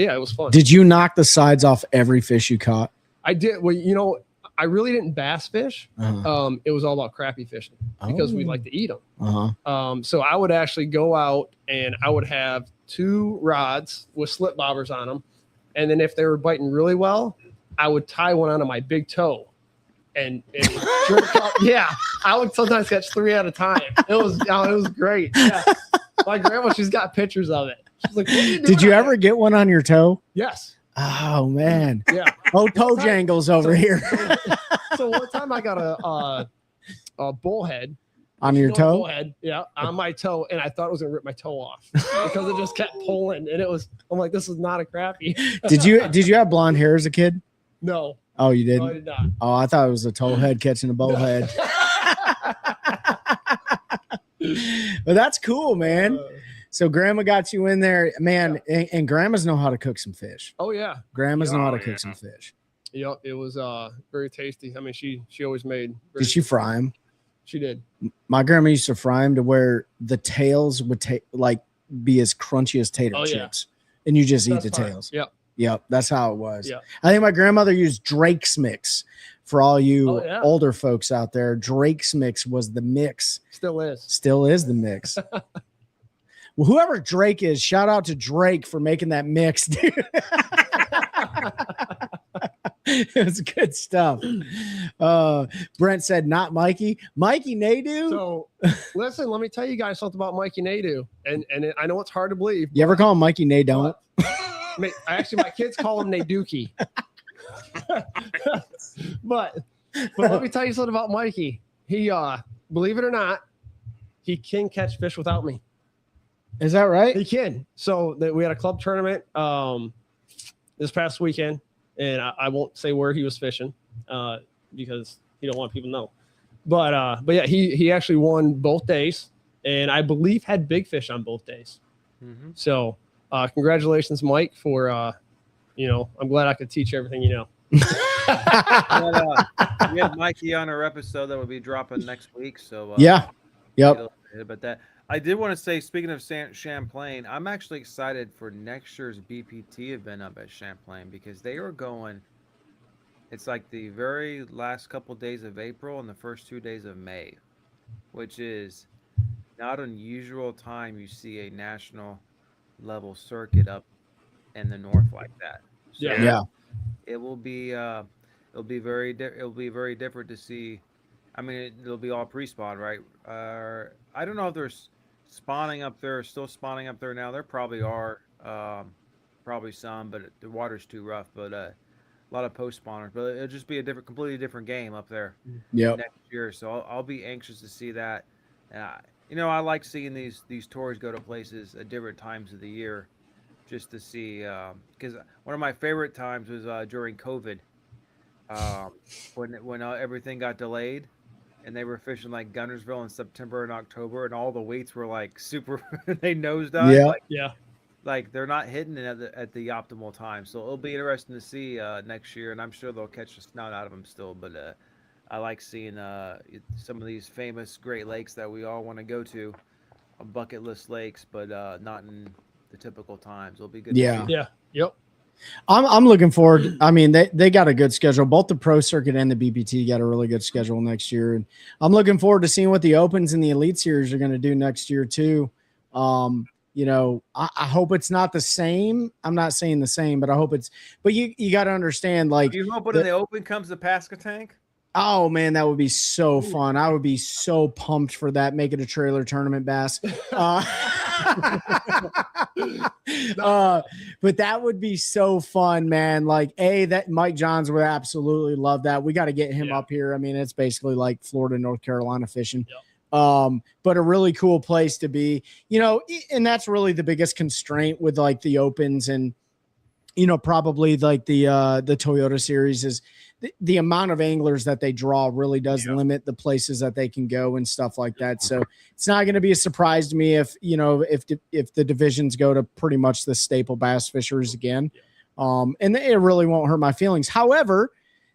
yeah, it was fun. Did you knock the sides off every fish you caught? I did. Well, I really didn't bass fish. Uh-huh. It was all about crappie fishing because we like to eat them. Uh-huh. So I would actually go out and I would have 2 rods with slip bobbers on them. And then if they were biting really well, I would tie one onto my big toe and jerk out. Yeah, I would sometimes catch 3 at a time. It was great. Yeah. My grandma, she's got pictures of it. She's like, what are you doing? Did you ever get one on your toe? Yes. Oh man. Yeah. Oh, toe jangles over here. So one time I got a bullhead. On your toe? Bullhead, yeah, on my toe, and I thought it was gonna rip my toe off because it just kept pulling, and I'm like, this is not a crappie. Did you have blonde hair as a kid? No. Oh, you didn't? No, I did not. Oh, I thought it was a towhead catching a bowhead. But that's cool, man. So grandma got you in there, man, and grandmas know how to cook some fish. Oh yeah, Grandmas know how to cook some fish. Yep, it was very tasty. I mean, she always made. Did she fry them? She did. My grandma used to fry them to where the tails would be as crunchy as tater chips, and you just eat the tails. Yep, that's how it was. Yep. I think my grandmother used Drake's mix. For all you older folks out there, Drake's mix was the mix. Still is the mix. Well, whoever Drake is, shout out to Drake for making that mix, dude. It was good stuff. Brent said, not Mikey. Mikey Nadeau. So listen, let me tell you guys something about Mikey Nadeau. And I know it's hard to believe. You ever call him Mikey Nadeau? Actually, my kids call him Naduki. but let me tell you something about Mikey. He believe it or not, he can catch fish without me. Is that right? He can. So we had a club tournament this past weekend, and I won't say where he was fishing because he don't want people to know. But yeah, he actually won both days, and I believe had big fish on both days. Mm-hmm. So congratulations, Mike, for I'm glad I could teach you everything you know. We had Mikey on our episode that will be dropping next week. So yeah, yep. About that, I did want to say, speaking of Champlain, I'm actually excited for next year's BPT event up at Champlain because they are going. It's like the very last couple days of April and the first 2 days of May, which is not unusual time you see a national level circuit up in the north like that. So yeah. It will be very different to see. I mean, it'll be all pre-spawn, right? I don't know if there's spawning up there, still spawning up there now. There probably are. probably some, but the water's too rough. But a lot of post spawners. But it'll just be a completely different game up there Yep. next year. So I'll be anxious to see that. And I like seeing these tours go to places at different times of the year, just to see. Because one of my favorite times was during COVID, when everything got delayed, and they were fishing like Gunnersville in September and October, and all the weights were like super. They nosedived. Yeah. Yeah. Like they're not hitting it at the optimal time. So it'll be interesting to see next year, and I'm sure they'll catch the snout out of them still. But I like seeing some of these famous Great Lakes that we all want to go to, bucket list lakes, but not in the typical times. It'll be good. Yeah. To see. Yeah. Yep. I'm looking forward. I mean, they got a good schedule. Both the pro circuit and the BPT got a really good schedule next year. And I'm looking forward to seeing what the opens and the elite series are going to do next year too. I hope it's not the same. I'm not saying the same, but I hope it's, but you got to understand, like, You hope when in the open comes the Pasca tank? oh man, that would be so fun. I would be so pumped for that. Make it a trailer tournament, Bass. But that would be so fun, man. Like, that Mike Johns would absolutely love that. We got to get him up here. I mean, it's basically like Florida, North Carolina fishing. Yep. But a really cool place to be, and that's really the biggest constraint with like the opens and, probably like the Toyota series is the amount of anglers that they draw really does limit the places that they can go and stuff like that. So it's not going to be a surprise to me if the divisions go to pretty much the staple bass fishers again. And it really won't hurt my feelings. However,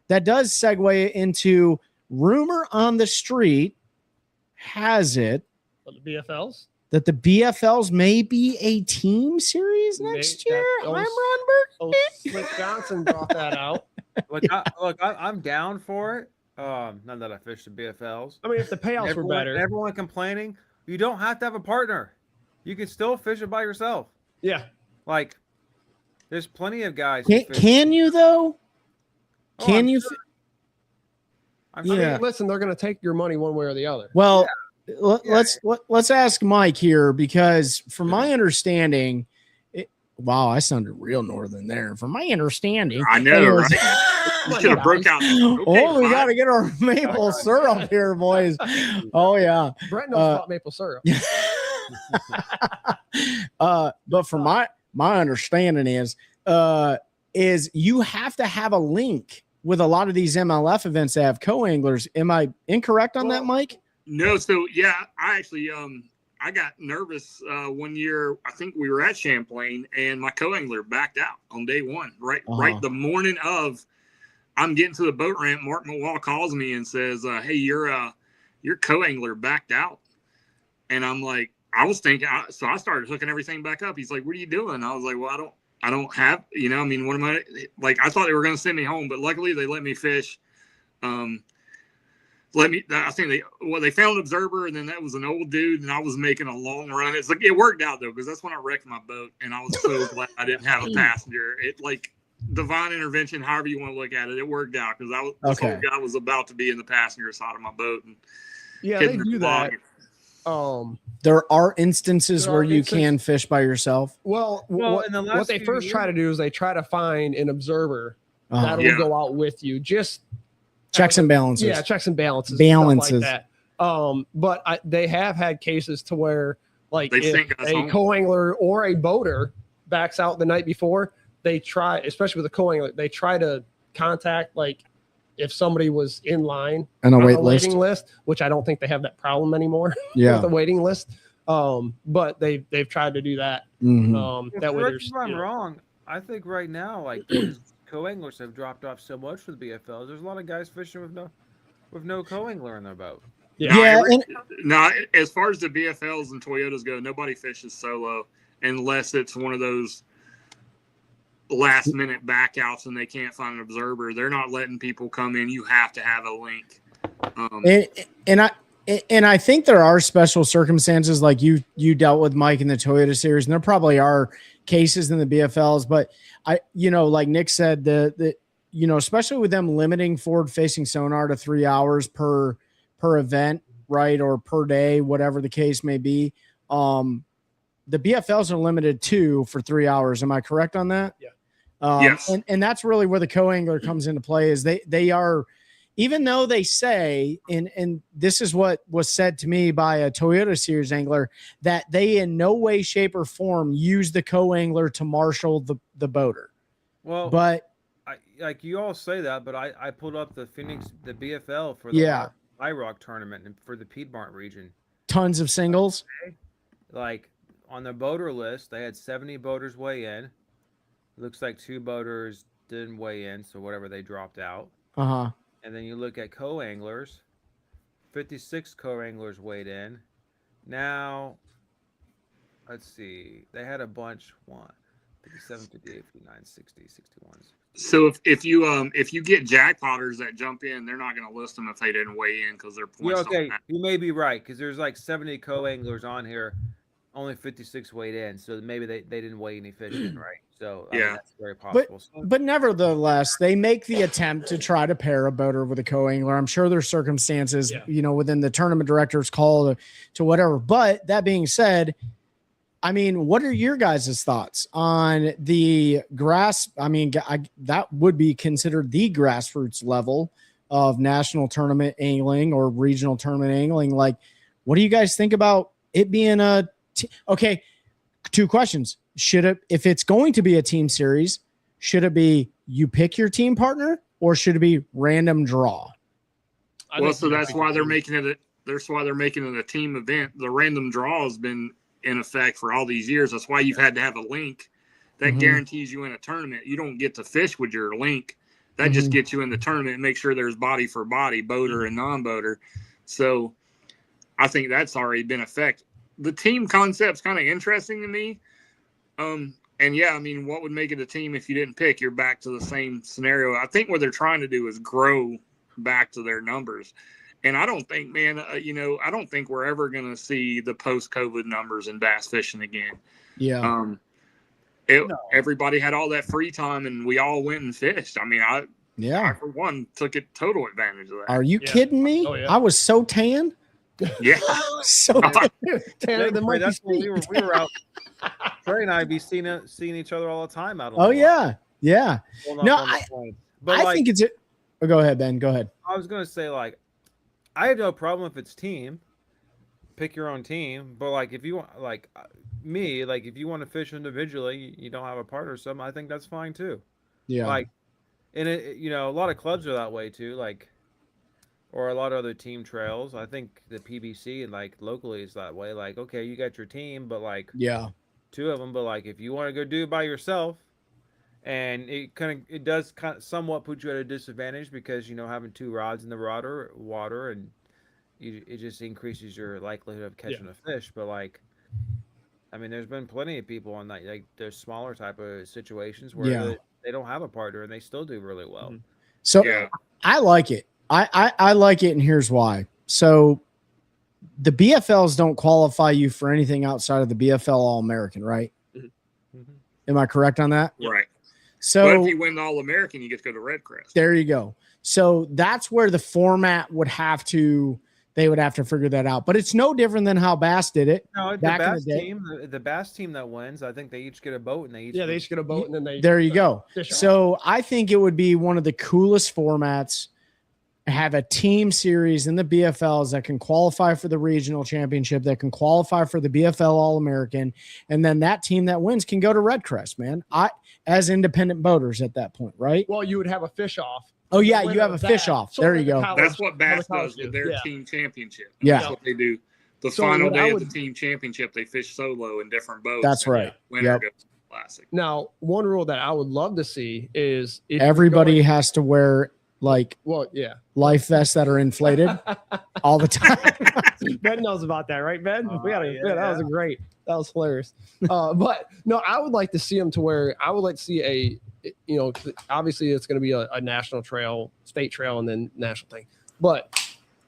that does segue into rumor on the street has it But the BFLs? that the BFLs may be a team series next year. I'm Ron Slick Johnson brought that out. Look, I'm down for it. Not that I fish the BFLs. I mean, if the payouts were better. Everyone complaining. You don't have to have a partner. You can still fish it by yourself. Yeah. Like, there's plenty of guys. who fish- Can you though? Oh, Can I'm you? sure. I'm I sure. mean, listen, they're going to take your money one way or the other. Well, let's ask Mike here because from my understanding, wow, I sounded real northern there. From my understanding, I know, right? You should have broke out. We got to get our maple syrup here, boys. Oh yeah, Brett knows about maple syrup. But from my understanding is you have to have a link with a lot of these MLF events that have co-anglers. Am I incorrect on that, Mike? No, so yeah, I actually I got nervous one year. I think we were at Champlain, and my co-angler backed out on day one. Right the morning of, I'm getting to the boat ramp. Mark McWall calls me and says, "Hey, your co-angler backed out." And I'm like, I was thinking, so I started hooking everything back up. He's like, "What are you doing?" I was like, "Well, I don't have, I mean, what am I like?" I thought they were going to send me home, but luckily they let me fish. I think they found an observer, and then that was an old dude, and I was making a long run. It's like, it worked out though, because that's when I wrecked my boat, and I was so glad I didn't have a passenger. It, like, divine intervention, however you want to look at it, it worked out, because this whole guy was about to be in the passenger side of my boat. And yeah, they do that. There are instances where you can fish by yourself. Well, what they first try to do is they try to find an observer that'll go out with you. Just checks and balances. Yeah, checks and balances. Stuff like that. But they have had cases to where, like, if a co-angler or a boater backs out the night before, they try, especially with a co-angler, they try to contact, like, if somebody was in line on a waiting list, which I don't think they have that problem anymore with the waiting list. But they've tried to do that. Mm-hmm. That way, if I'm wrong, I think right now, like, co-anglers have dropped off so much for the BFLs. There's a lot of guys fishing with no co-angler in their boat. No, as far as the BFLs and Toyotas go, nobody fishes solo unless it's one of those last minute backouts and they can't find an observer. They're not letting people come in. You have to have a link. And I think there are special circumstances, like you dealt with, Mike, in the Toyota series, and there probably are cases in the BFLs, but like Nick said, especially with them limiting forward facing sonar to 3 hours per event, right? Or per day, whatever the case may be. the BFLs are limited to for 3 hours. Am I correct on that? Yeah. Yes. And that's really where the co-angler comes into play. Is they are, even though they say, and this is what was said to me by a Toyota Series angler, that they in no way, shape, or form use the co-angler to marshal the boater. Well, But like you all say that, but I pulled up the BFL for the IROC tournament and for the Piedmont region. tons of singles. Like on the boater list, they had 70 boaters weigh in. Looks like 2 boaters didn't weigh in, so whatever, they dropped out. Uh-huh. And then you look at co-anglers, 56 co-anglers weighed in. Now, let's see, they had a bunch, 57, 58, 59, 60, 61. So if you get jackpotters that jump in, they're not going to list them if they didn't weigh in because their points. Okay, you may be right because there's like 70 co-anglers on here, only 56 weighed in, so maybe they didn't weigh any fish in, right? So I mean, that's very possible. But nevertheless, they make the attempt to try to pair a boater with a co-angler. I'm sure there's circumstances, within the tournament director's call to whatever. But that being said, I mean, what are your guys' thoughts on the grass? I mean, that would be considered the grassroots level of national tournament angling or regional tournament angling. Like, what do you guys think about it being okay? 2 questions. Should it, if it's going to be a team series, should it be you pick your team partner or should it be random draw? Well, so that's why they're making it. That's why they're making it a team event. The random draw has been in effect for all these years. That's why you've had to have a link that guarantees you in a tournament. You don't get to fish with your link. That just gets you in the tournament and make sure there's body for body, boater and non-boater. So I think that's already been effect. The team concept's kind of interesting to me. And yeah, I mean, what would make it a team if you didn't pick? You're back to the same scenario. I think what they're trying to do is grow back to their numbers. And I don't think, man, I don't think we're ever going to see the post-COVID numbers in bass fishing again. Yeah. Everybody had all that free time and we all went and fished. I mean, I for one, took it total advantage of that. Are you kidding me? Oh, yeah. I was so tan. Yeah. So Tanner, that's when we were out. Trey and I be seeing each other all the time out on Oh the yeah. Yeah. Well, No, on the plane. But I think it's it. Oh, go ahead, Ben. Go ahead. I was gonna say, like, I have no problem if it's team. Pick your own team, but like if you want, like me, like if you want to fish individually, you don't have a partner or something. I think that's fine too. Yeah. Like, and a lot of clubs are that way too. Like, or a lot of other team trails. I think the PBC and like locally is that way. Like, okay, you got your team, but like 2 of them. But like, if you want to go do it by yourself, and it does kind of somewhat put you at a disadvantage because having 2 rods in the water and it just increases your likelihood of catching a fish. But like, I mean, there's been plenty of people on that, like there's smaller type of situations where they don't have a partner and they still do really well. So I like it. I like it, and here's why. So the BFLs don't qualify you for anything outside of the BFL All-American, right? Am I correct on that? Right. So but if you win the All-American, you get to go to Red Crest. There you go. So that's where the format would have to figure that out. But it's no different than how Bass did it. No, back in the day. The Bass team that wins, I think they each get a boat and they each get a boat and then they there you go. So I think it would be one of the coolest formats. Have a team series in the BFLs that can qualify for the regional championship, that can qualify for the BFL All-American, and then that team that wins can go to Red Crest, man. As independent boaters at that point, right? Well, you would have a fish off. Oh yeah, you have a fish off. There you go. That's what Bass does with their team championship. Yeah. That's what they do. The final day of the team championship, they fish solo in different boats. That's right. Winner goes to Classic. Now, one rule that I would love to see is everybody has to wear life vests that are inflated all the time. Ben knows about that, right, Ben? That was great. That was hilarious. But no, I would like to see them to where I would like to see obviously it's going to be a national trail, state trail, and then national thing. But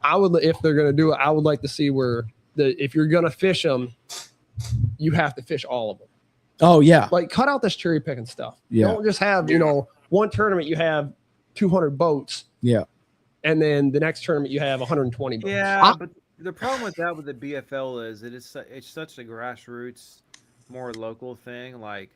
I would, if they're going to do it, I would like to see where if you're going to fish them, you have to fish all of them. Oh yeah. Like cut out this cherry picking stuff. Yeah. Don't just have, one tournament you have 200 boats. Yeah. And then the next tournament you have 120 boats. Yeah, but the problem with that with the BFL is it's such a grassroots more local thing. Like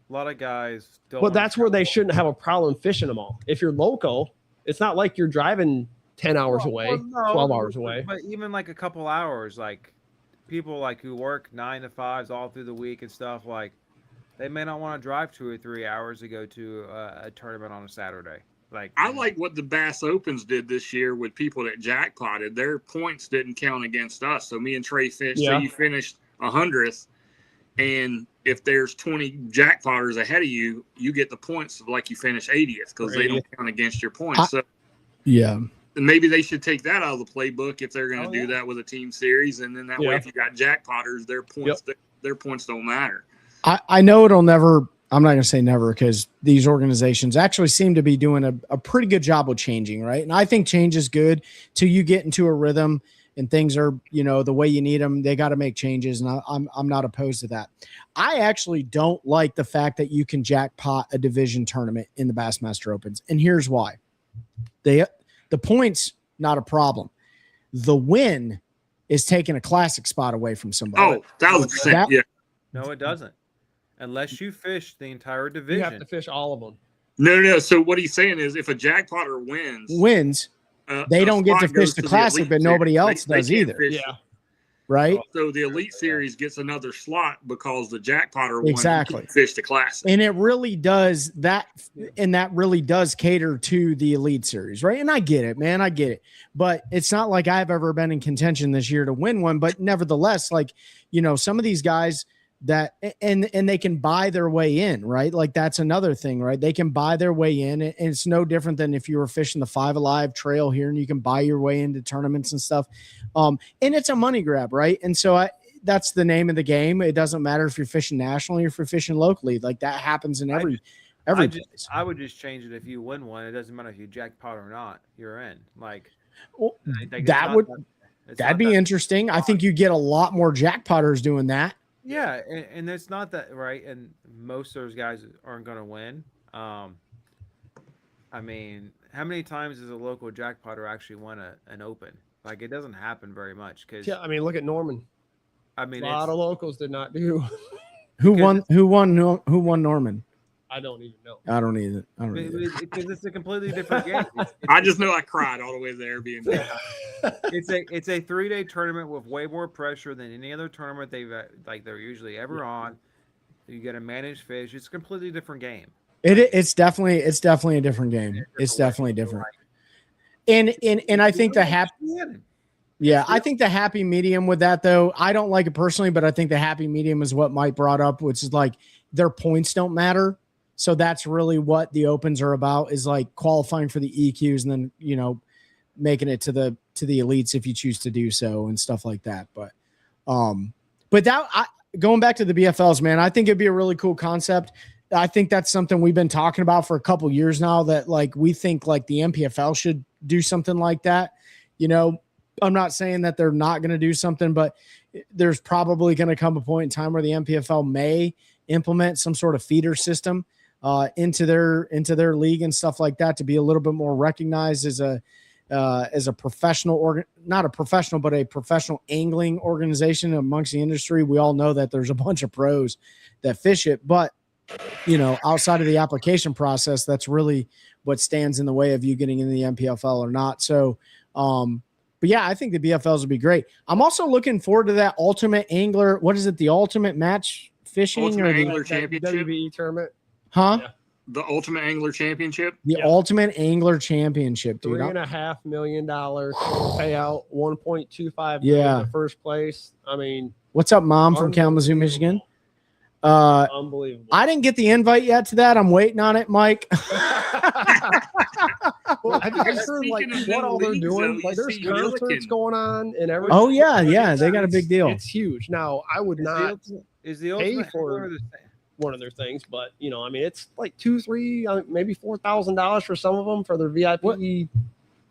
a lot of guys don't. But wanna that's where they travel. shouldn't have a problem fishing them all. If you're local, it's not like you're driving 10 hours away, Well, no, 12 hours away. But even like a couple hours, like people like who work 9 to 5s all through the week and stuff, like they may not want to drive 2 or 3 hours to go to a tournament on a Saturday. Like I like what the Bass Opens did this year with people that jackpotted. Their points didn't count against us. So me and Trey fished. Yeah. So you finished 100th, and if there's 20 jackpotters ahead of you, you get the points of like you finish 80th because they don't count against your points. So Yeah. maybe they should take that out of the playbook if they're going to do that with a team series, and then that way, Yeah. if you got jackpotters, their points their points don't matter. I know it'll never, I'm not going to say never because these organizations actually seem to be doing a pretty good job with changing, right? And I think change is good till you get into a rhythm and things are, the way you need them. They got to make changes, and I'm not opposed to that. I actually don't like the fact that you can jackpot a division tournament in the Bassmaster Opens, and here's why. The points, not a problem. The win is taking a classic spot away from somebody. Oh, 1,000%. Yeah. no, it doesn't. Unless you fish the entire You division. have to fish all of them. No. So what he's saying is, if a jackpotter wins, They a don't get to spot fish goes the to classic, Elite but nobody Series. else They does can't either, fish. Yeah. right? So the Elite Series gets another slot because the jackpotter won. Exactly. You can fish the classic. And it really does that, and that really does cater to the Elite Series, right? And I get it, man, I get it. But it's not like I've ever been in contention this year to win one. But nevertheless, like, some of these guys that and they can buy their way in, right? Like that's another thing, right? They can buy their way in, and it's no different than if you were fishing the Five Alive trail here, and you can buy your way into tournaments and stuff. And it's a money grab, right? And so that's the name of the game. It doesn't matter if you're fishing nationally or if you're fishing locally. Like that happens in every place. I would just change it if you win one. It doesn't matter if you jackpot or not. You're in. Like Well, like, that'd be interesting. I think you get a lot more jackpotters doing that. Yeah, and it's not that right. And most of those guys aren't going to win. I mean, how many times does a local jackpotter actually win an open? Like it doesn't happen very much. Because Yeah, I mean, look at Norman. I mean, A lot of locals did not do. Who won Norman? I don't even know. I don't either. because it's a completely different game. I just know I cried all the way there being there. It's a 3-day tournament with way more pressure than any other tournament they're usually ever on. You got to manage fish. It's a completely different game. It's definitely a different game. It's definitely different. And I think the happy I think the happy medium with that though, I don't like it personally, but I think the happy medium is what Mike brought up, which is like their points don't matter. So that's really what the opens are about, is like qualifying for the EQs and then, making it to the elites if you choose to do so and stuff like that. But going back to the BFLs, man, I think it'd be a really cool concept. I think that's something we've been talking about for a couple years now, that like, we think like the MPFL should do something like that. I'm not saying that they're not going to do something, but there's probably going to come a point in time where the MPFL may implement some sort of feeder system into their league and stuff like that, to be a little bit more recognized as a professional not a professional, but a professional angling organization amongst the industry. We all know that there's a bunch of pros that fish it, but outside of the application process, that's really what stands in the way of you getting into the MPFL or not. So, but yeah, I think the BFLs would be great. I'm also looking forward to that Ultimate Angler. What is it? The Ultimate Match Fishing Ultimate or the Angler Championship. WBE tournament. huh? Yeah. The Ultimate Angler Championship. The Ultimate Angler Championship, dude. $3.5 million payout, 1.25 Yeah. to first place. I mean, What's up, Mom from Kalamazoo, Michigan? Unbelievable. I didn't get the invite yet to that. I'm waiting on it, Mike. Well, have you guys heard like Speaking of what all they're leagues, doing? though, Like you there's see concerts Milliken. going on and everything. Oh yeah, they got a big deal. It's huge. Now I would not Is the pay ultimate for Angler the same? one of their things, but I mean, it's like $2,000, $3,000, maybe $4,000 for some of them for their VIP. What?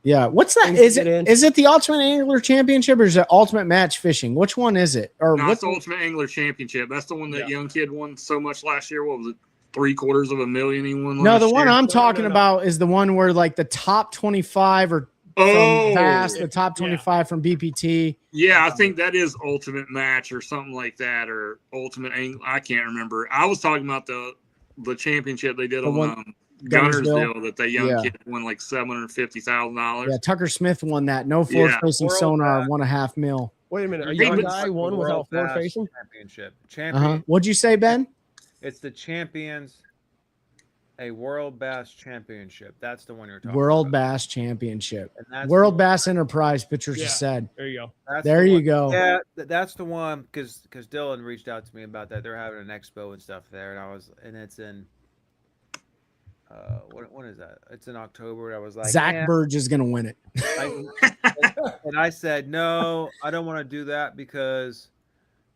Yeah, what's that? Things to Is get it in. is it the Ultimate Angler Championship or is it Ultimate Match Fishing? Which one is it? Or No, what? it's the Ultimate Angler Championship. That's the one that Yeah. young kid won so much last year. What was it? $750,000 he won. No, last the one year? I'm talking no. about is the one where like the top 25 or from Bass, the top 25 from BPT. Yeah, I think that is Ultimate Match or something like that, or Ultimate Angle. I can't remember. I was talking about the championship they did on Gunnersville that young kid won like $750,000. Yeah, Tucker Smith won that. No forward facing sonar, $1.5 million. Wait a minute, a young guy won without forward facing championship. What'd you say, Ben? It's the Champions. A World Bass Championship. That's the one you're talking World about. Bass Championship. And World Bass Enterprise, Pitchers just said. There you go. That's there the you one. go. Yeah, that's the one because Dylan reached out to me about that. They're having an expo and stuff there, and it's in when is that? It's in October. I was like, Zach Burge is gonna win it. And I said, no, I don't want to do that because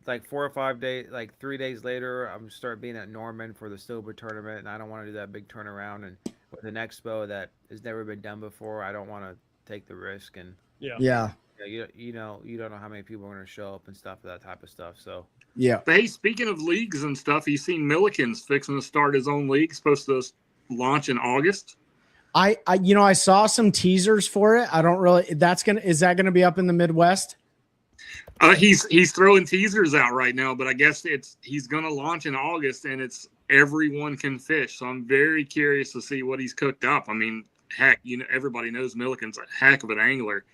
like 4 or 5 days, like 3 days later, I'm start being at Norman for the Silver tournament, and I don't want to do that big turnaround and with an expo that has never been done before. I don't want to take the risk, and yeah. You don't know how many people are going to show up and stuff, that type of stuff. So yeah. But hey, speaking of leagues and stuff, you seen Milliken's fixing to start his own league, supposed to launch in August. I I saw some teasers for it. I don't really. Is that gonna be up in the Midwest? He's throwing teasers out right now, but I guess he's going to launch in August, and it's everyone can fish. So I'm very curious to see what he's cooked up. I mean, heck, everybody knows Milliken's a heck of an angler.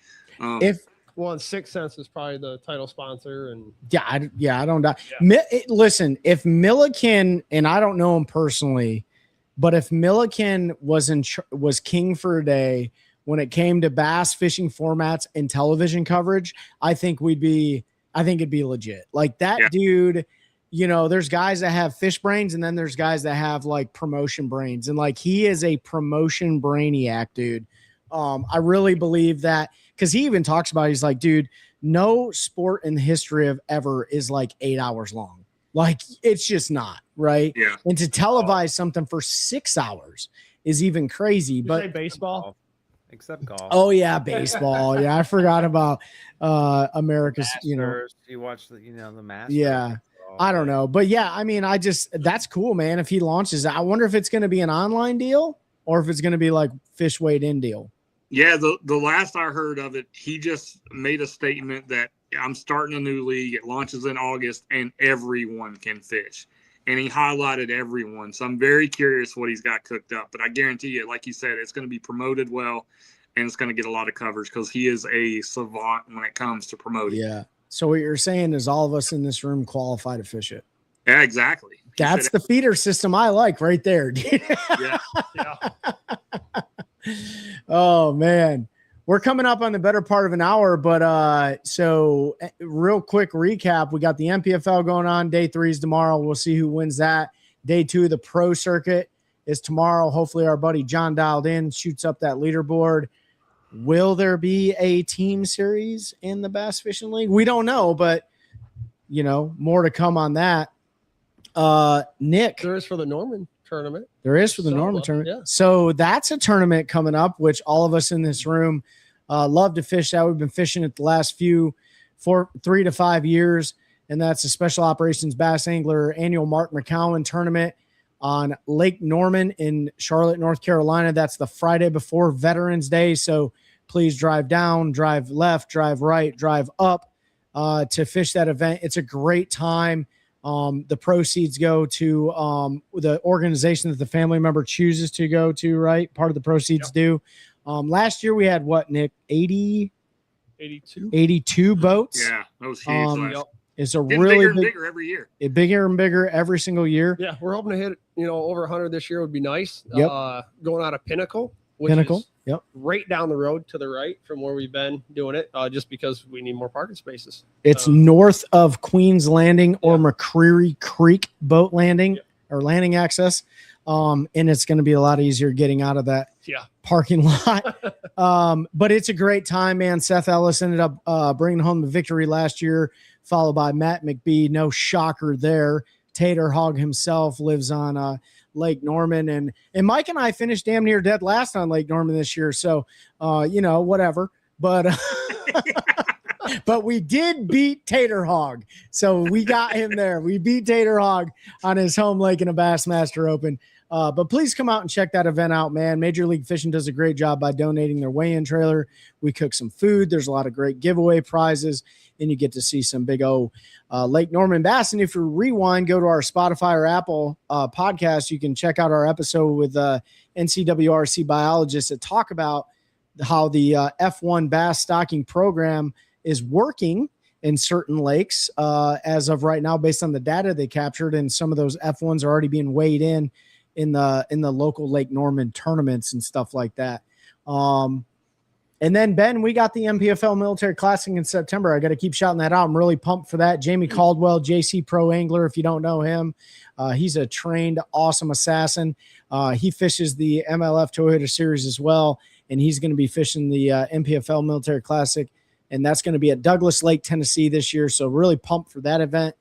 Well, Sixth Sense is probably the title sponsor, and I don't doubt. Yeah. Listen, if Milliken, and I don't know him personally, but if Milliken was king for a day when it came to bass fishing formats and television coverage, I think it'd be legit. Like that dude, there's guys that have fish brains, and then there's guys that have like promotion brains, and like he is a promotion brainiac, dude. I really believe that, because he even talks about, he's like, dude, no sport in the history of ever is like 8 hours long. Like it's just not, right? Yeah. And to televise something for 6 hours is even crazy. you But say baseball, except golf. Oh yeah, baseball. Yeah, I forgot about America's. Masters. You watch the Masters. Yeah, I don't know, but yeah, I mean, that's cool, man. If he launches, I wonder if it's going to be an online deal or if it's going to be like fish weighed in deal. Yeah, the last I heard of it, he just made a statement that I'm starting a new league. It launches in August, and everyone can fish. And he highlighted everyone. So I'm very curious what he's got cooked up. But I guarantee you, like you said, it's going to be promoted well, and it's going to get a lot of coverage because he is a savant when it comes to promoting. Yeah. So what you're saying is all of us in this room qualify to fish it. Yeah, exactly. That's the feeder system I like right there. Yeah. Oh man, we're coming up on the better part of an hour, but so real quick recap: we got the MPFL going on. Day 3 is tomorrow. We'll see who wins that. Day 2 of the pro circuit is tomorrow. Hopefully, our buddy John dialed in, shoots up that leaderboard. Will there be a team series in the Bass Fishing League? We don't know, but more to come on that. Nick, there is for the Norman tournament. There is for the Norman tournament. Yeah. So that's a tournament coming up, which all of us in this room love to fish that. We've been fishing it the last 3 to 5 years, and that's a Special Operations Bass Angler annual Mark McCowan tournament on Lake Norman in Charlotte, North Carolina. That's the Friday before Veterans Day. So please drive down, drive left, drive right, drive up to fish that event. It's a great time. The proceeds go to the organization that the family member chooses to go to, right? Part of the proceeds do. Last year we had what, Nick? 82 boats. Yeah, that was huge. It's a getting really bigger every year. Bigger and bigger every single year. Yeah, we're hoping to hit over 100 this year would be nice. Yep. Going out of Pinnacle, which is Yep. right down the road to the right from where we've been doing it, just because we need more parking spaces. It's north of Queens Landing or McCreary Creek boat landing or landing access. And it's going to be a lot easier getting out of that parking lot. But it's a great time, man. Seth Ellis ended up bringing home the victory last year, followed by Matt McBee. No shocker there. Tater Hog himself lives on Lake Norman, and Mike and I finished damn near dead last on Lake Norman this year. So, whatever, but, but we did beat Tater Hog. So we got him there. We beat Tater Hog on his home lake in a Bassmaster Open. But please come out and check that event out, man. Major League Fishing does a great job by donating their weigh-in trailer. We cook some food. There's a lot of great giveaway prizes, and you get to see some big Lake Norman bass. And if you rewind, go to our Spotify or Apple podcast, you can check out our episode with NCWRC biologists that talk about how the F1 bass stocking program is working in certain lakes as of right now, based on the data they captured. And some of those F1s are already being weighed in the local Lake Norman tournaments and stuff like that. And then, Ben, we got the MPFL Military Classic in September. I got to keep shouting that out. I'm really pumped for that. Jamie Caldwell, JC Pro Angler, if you don't know him, he's a trained, awesome assassin. He fishes the MLF Toyota Series as well, and he's going to be fishing the MPFL Military Classic, and that's going to be at Douglas Lake, Tennessee this year, so really pumped for that event.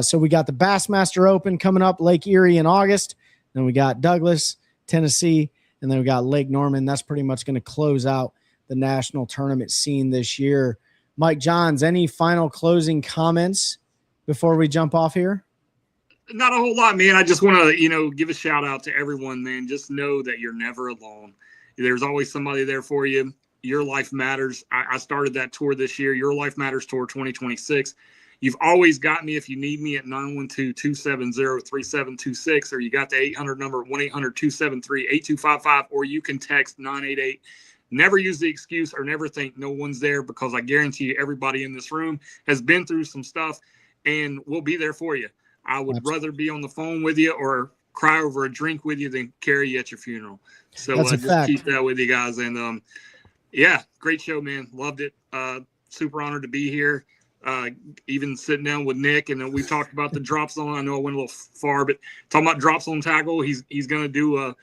So we got the Bassmaster Open coming up, Lake Erie in August. Then we got Douglas, Tennessee, and then we got Lake Norman. That's pretty much going to close out the national tournament scene this year. Mike Johns, any final closing comments before we jump off here? Not a whole lot, man. I just want to, give a shout out to everyone, man. Just know that you're never alone. There's always somebody there for you. Your life matters. I started that tour this year, Your Life Matters Tour 2026. You've always got me if you need me at 912-270-3726, or you got the 800 number, 1-800-273-8255, or you can text 988. Never use the excuse or never think no one's there, because I guarantee you everybody in this room has been through some stuff, and we'll be there for you. I would rather be on the phone with you or cry over a drink with you than carry you at your funeral. So just keep that with you guys. And yeah, great show, man. Loved it. Super honored to be here. Even sitting down with Nick, and then we talked about the drop zone. I know I went a little far, but talking about drop zone tackle, he's going to do a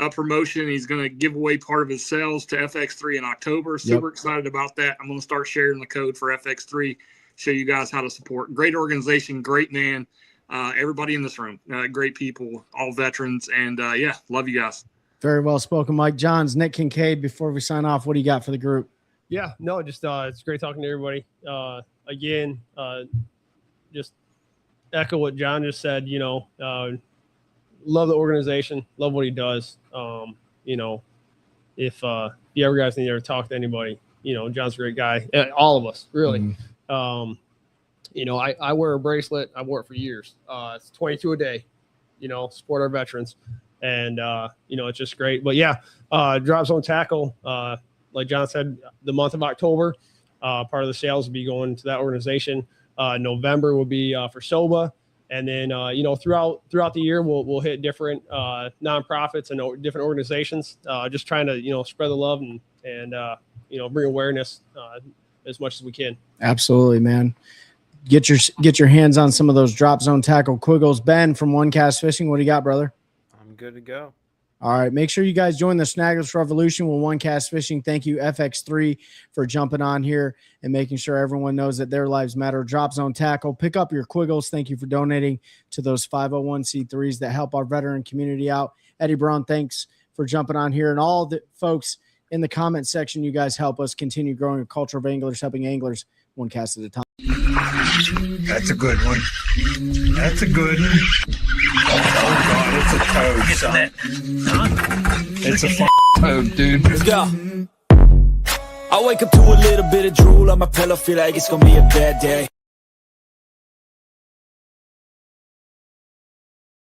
promotion. He's going to give away part of his sales to FX3 in October. Super excited about that. I'm going to start sharing the code for FX3, show you guys how to support. Great organization, great man. Everybody in this room, great people, all veterans, and yeah, love you guys. Very well spoken, Mike Johns. Nick Kincaid, before we sign off, what do you got for the group? Yeah, no, just it's great talking to everybody. Again, just echo what John just said. Love the organization, love what he does. If you ever guys need to ever talk to anybody, John's a great guy. All of us, really. I wear a bracelet. I wore it for years. It's 22 a day. Support our veterans, and it's just great. But yeah, drop zone tackle. Like John said, the month of October, part of the sales will be going to that organization. November will be for SOBA. And then, throughout the year, we'll hit different nonprofits and different organizations, just trying to, spread the love and bring awareness as much as we can. Absolutely, man. Get your hands on some of those drop zone tackle quiggles. Ben from One Cast Fishing, what do you got, brother? I'm good to go. All right, make sure you guys join the Snaggers Revolution with One Cast Fishing. Thank you, FX3, for jumping on here and making sure everyone knows that their lives matter. Drop Zone Tackle, pick up your quiggles. Thank you for donating to those 501c3s that help our veteran community out. Eddie Brown, thanks for jumping on here. And all the folks in the comment section, you guys help us continue growing a culture of anglers, helping anglers one cast at a time. That's a good one. That's a good one. Oh, God, it's a toad, son. It's a toad, dude. Let's go. I wake up to a little bit of drool on my pillow, feel like it's gonna be a bad day.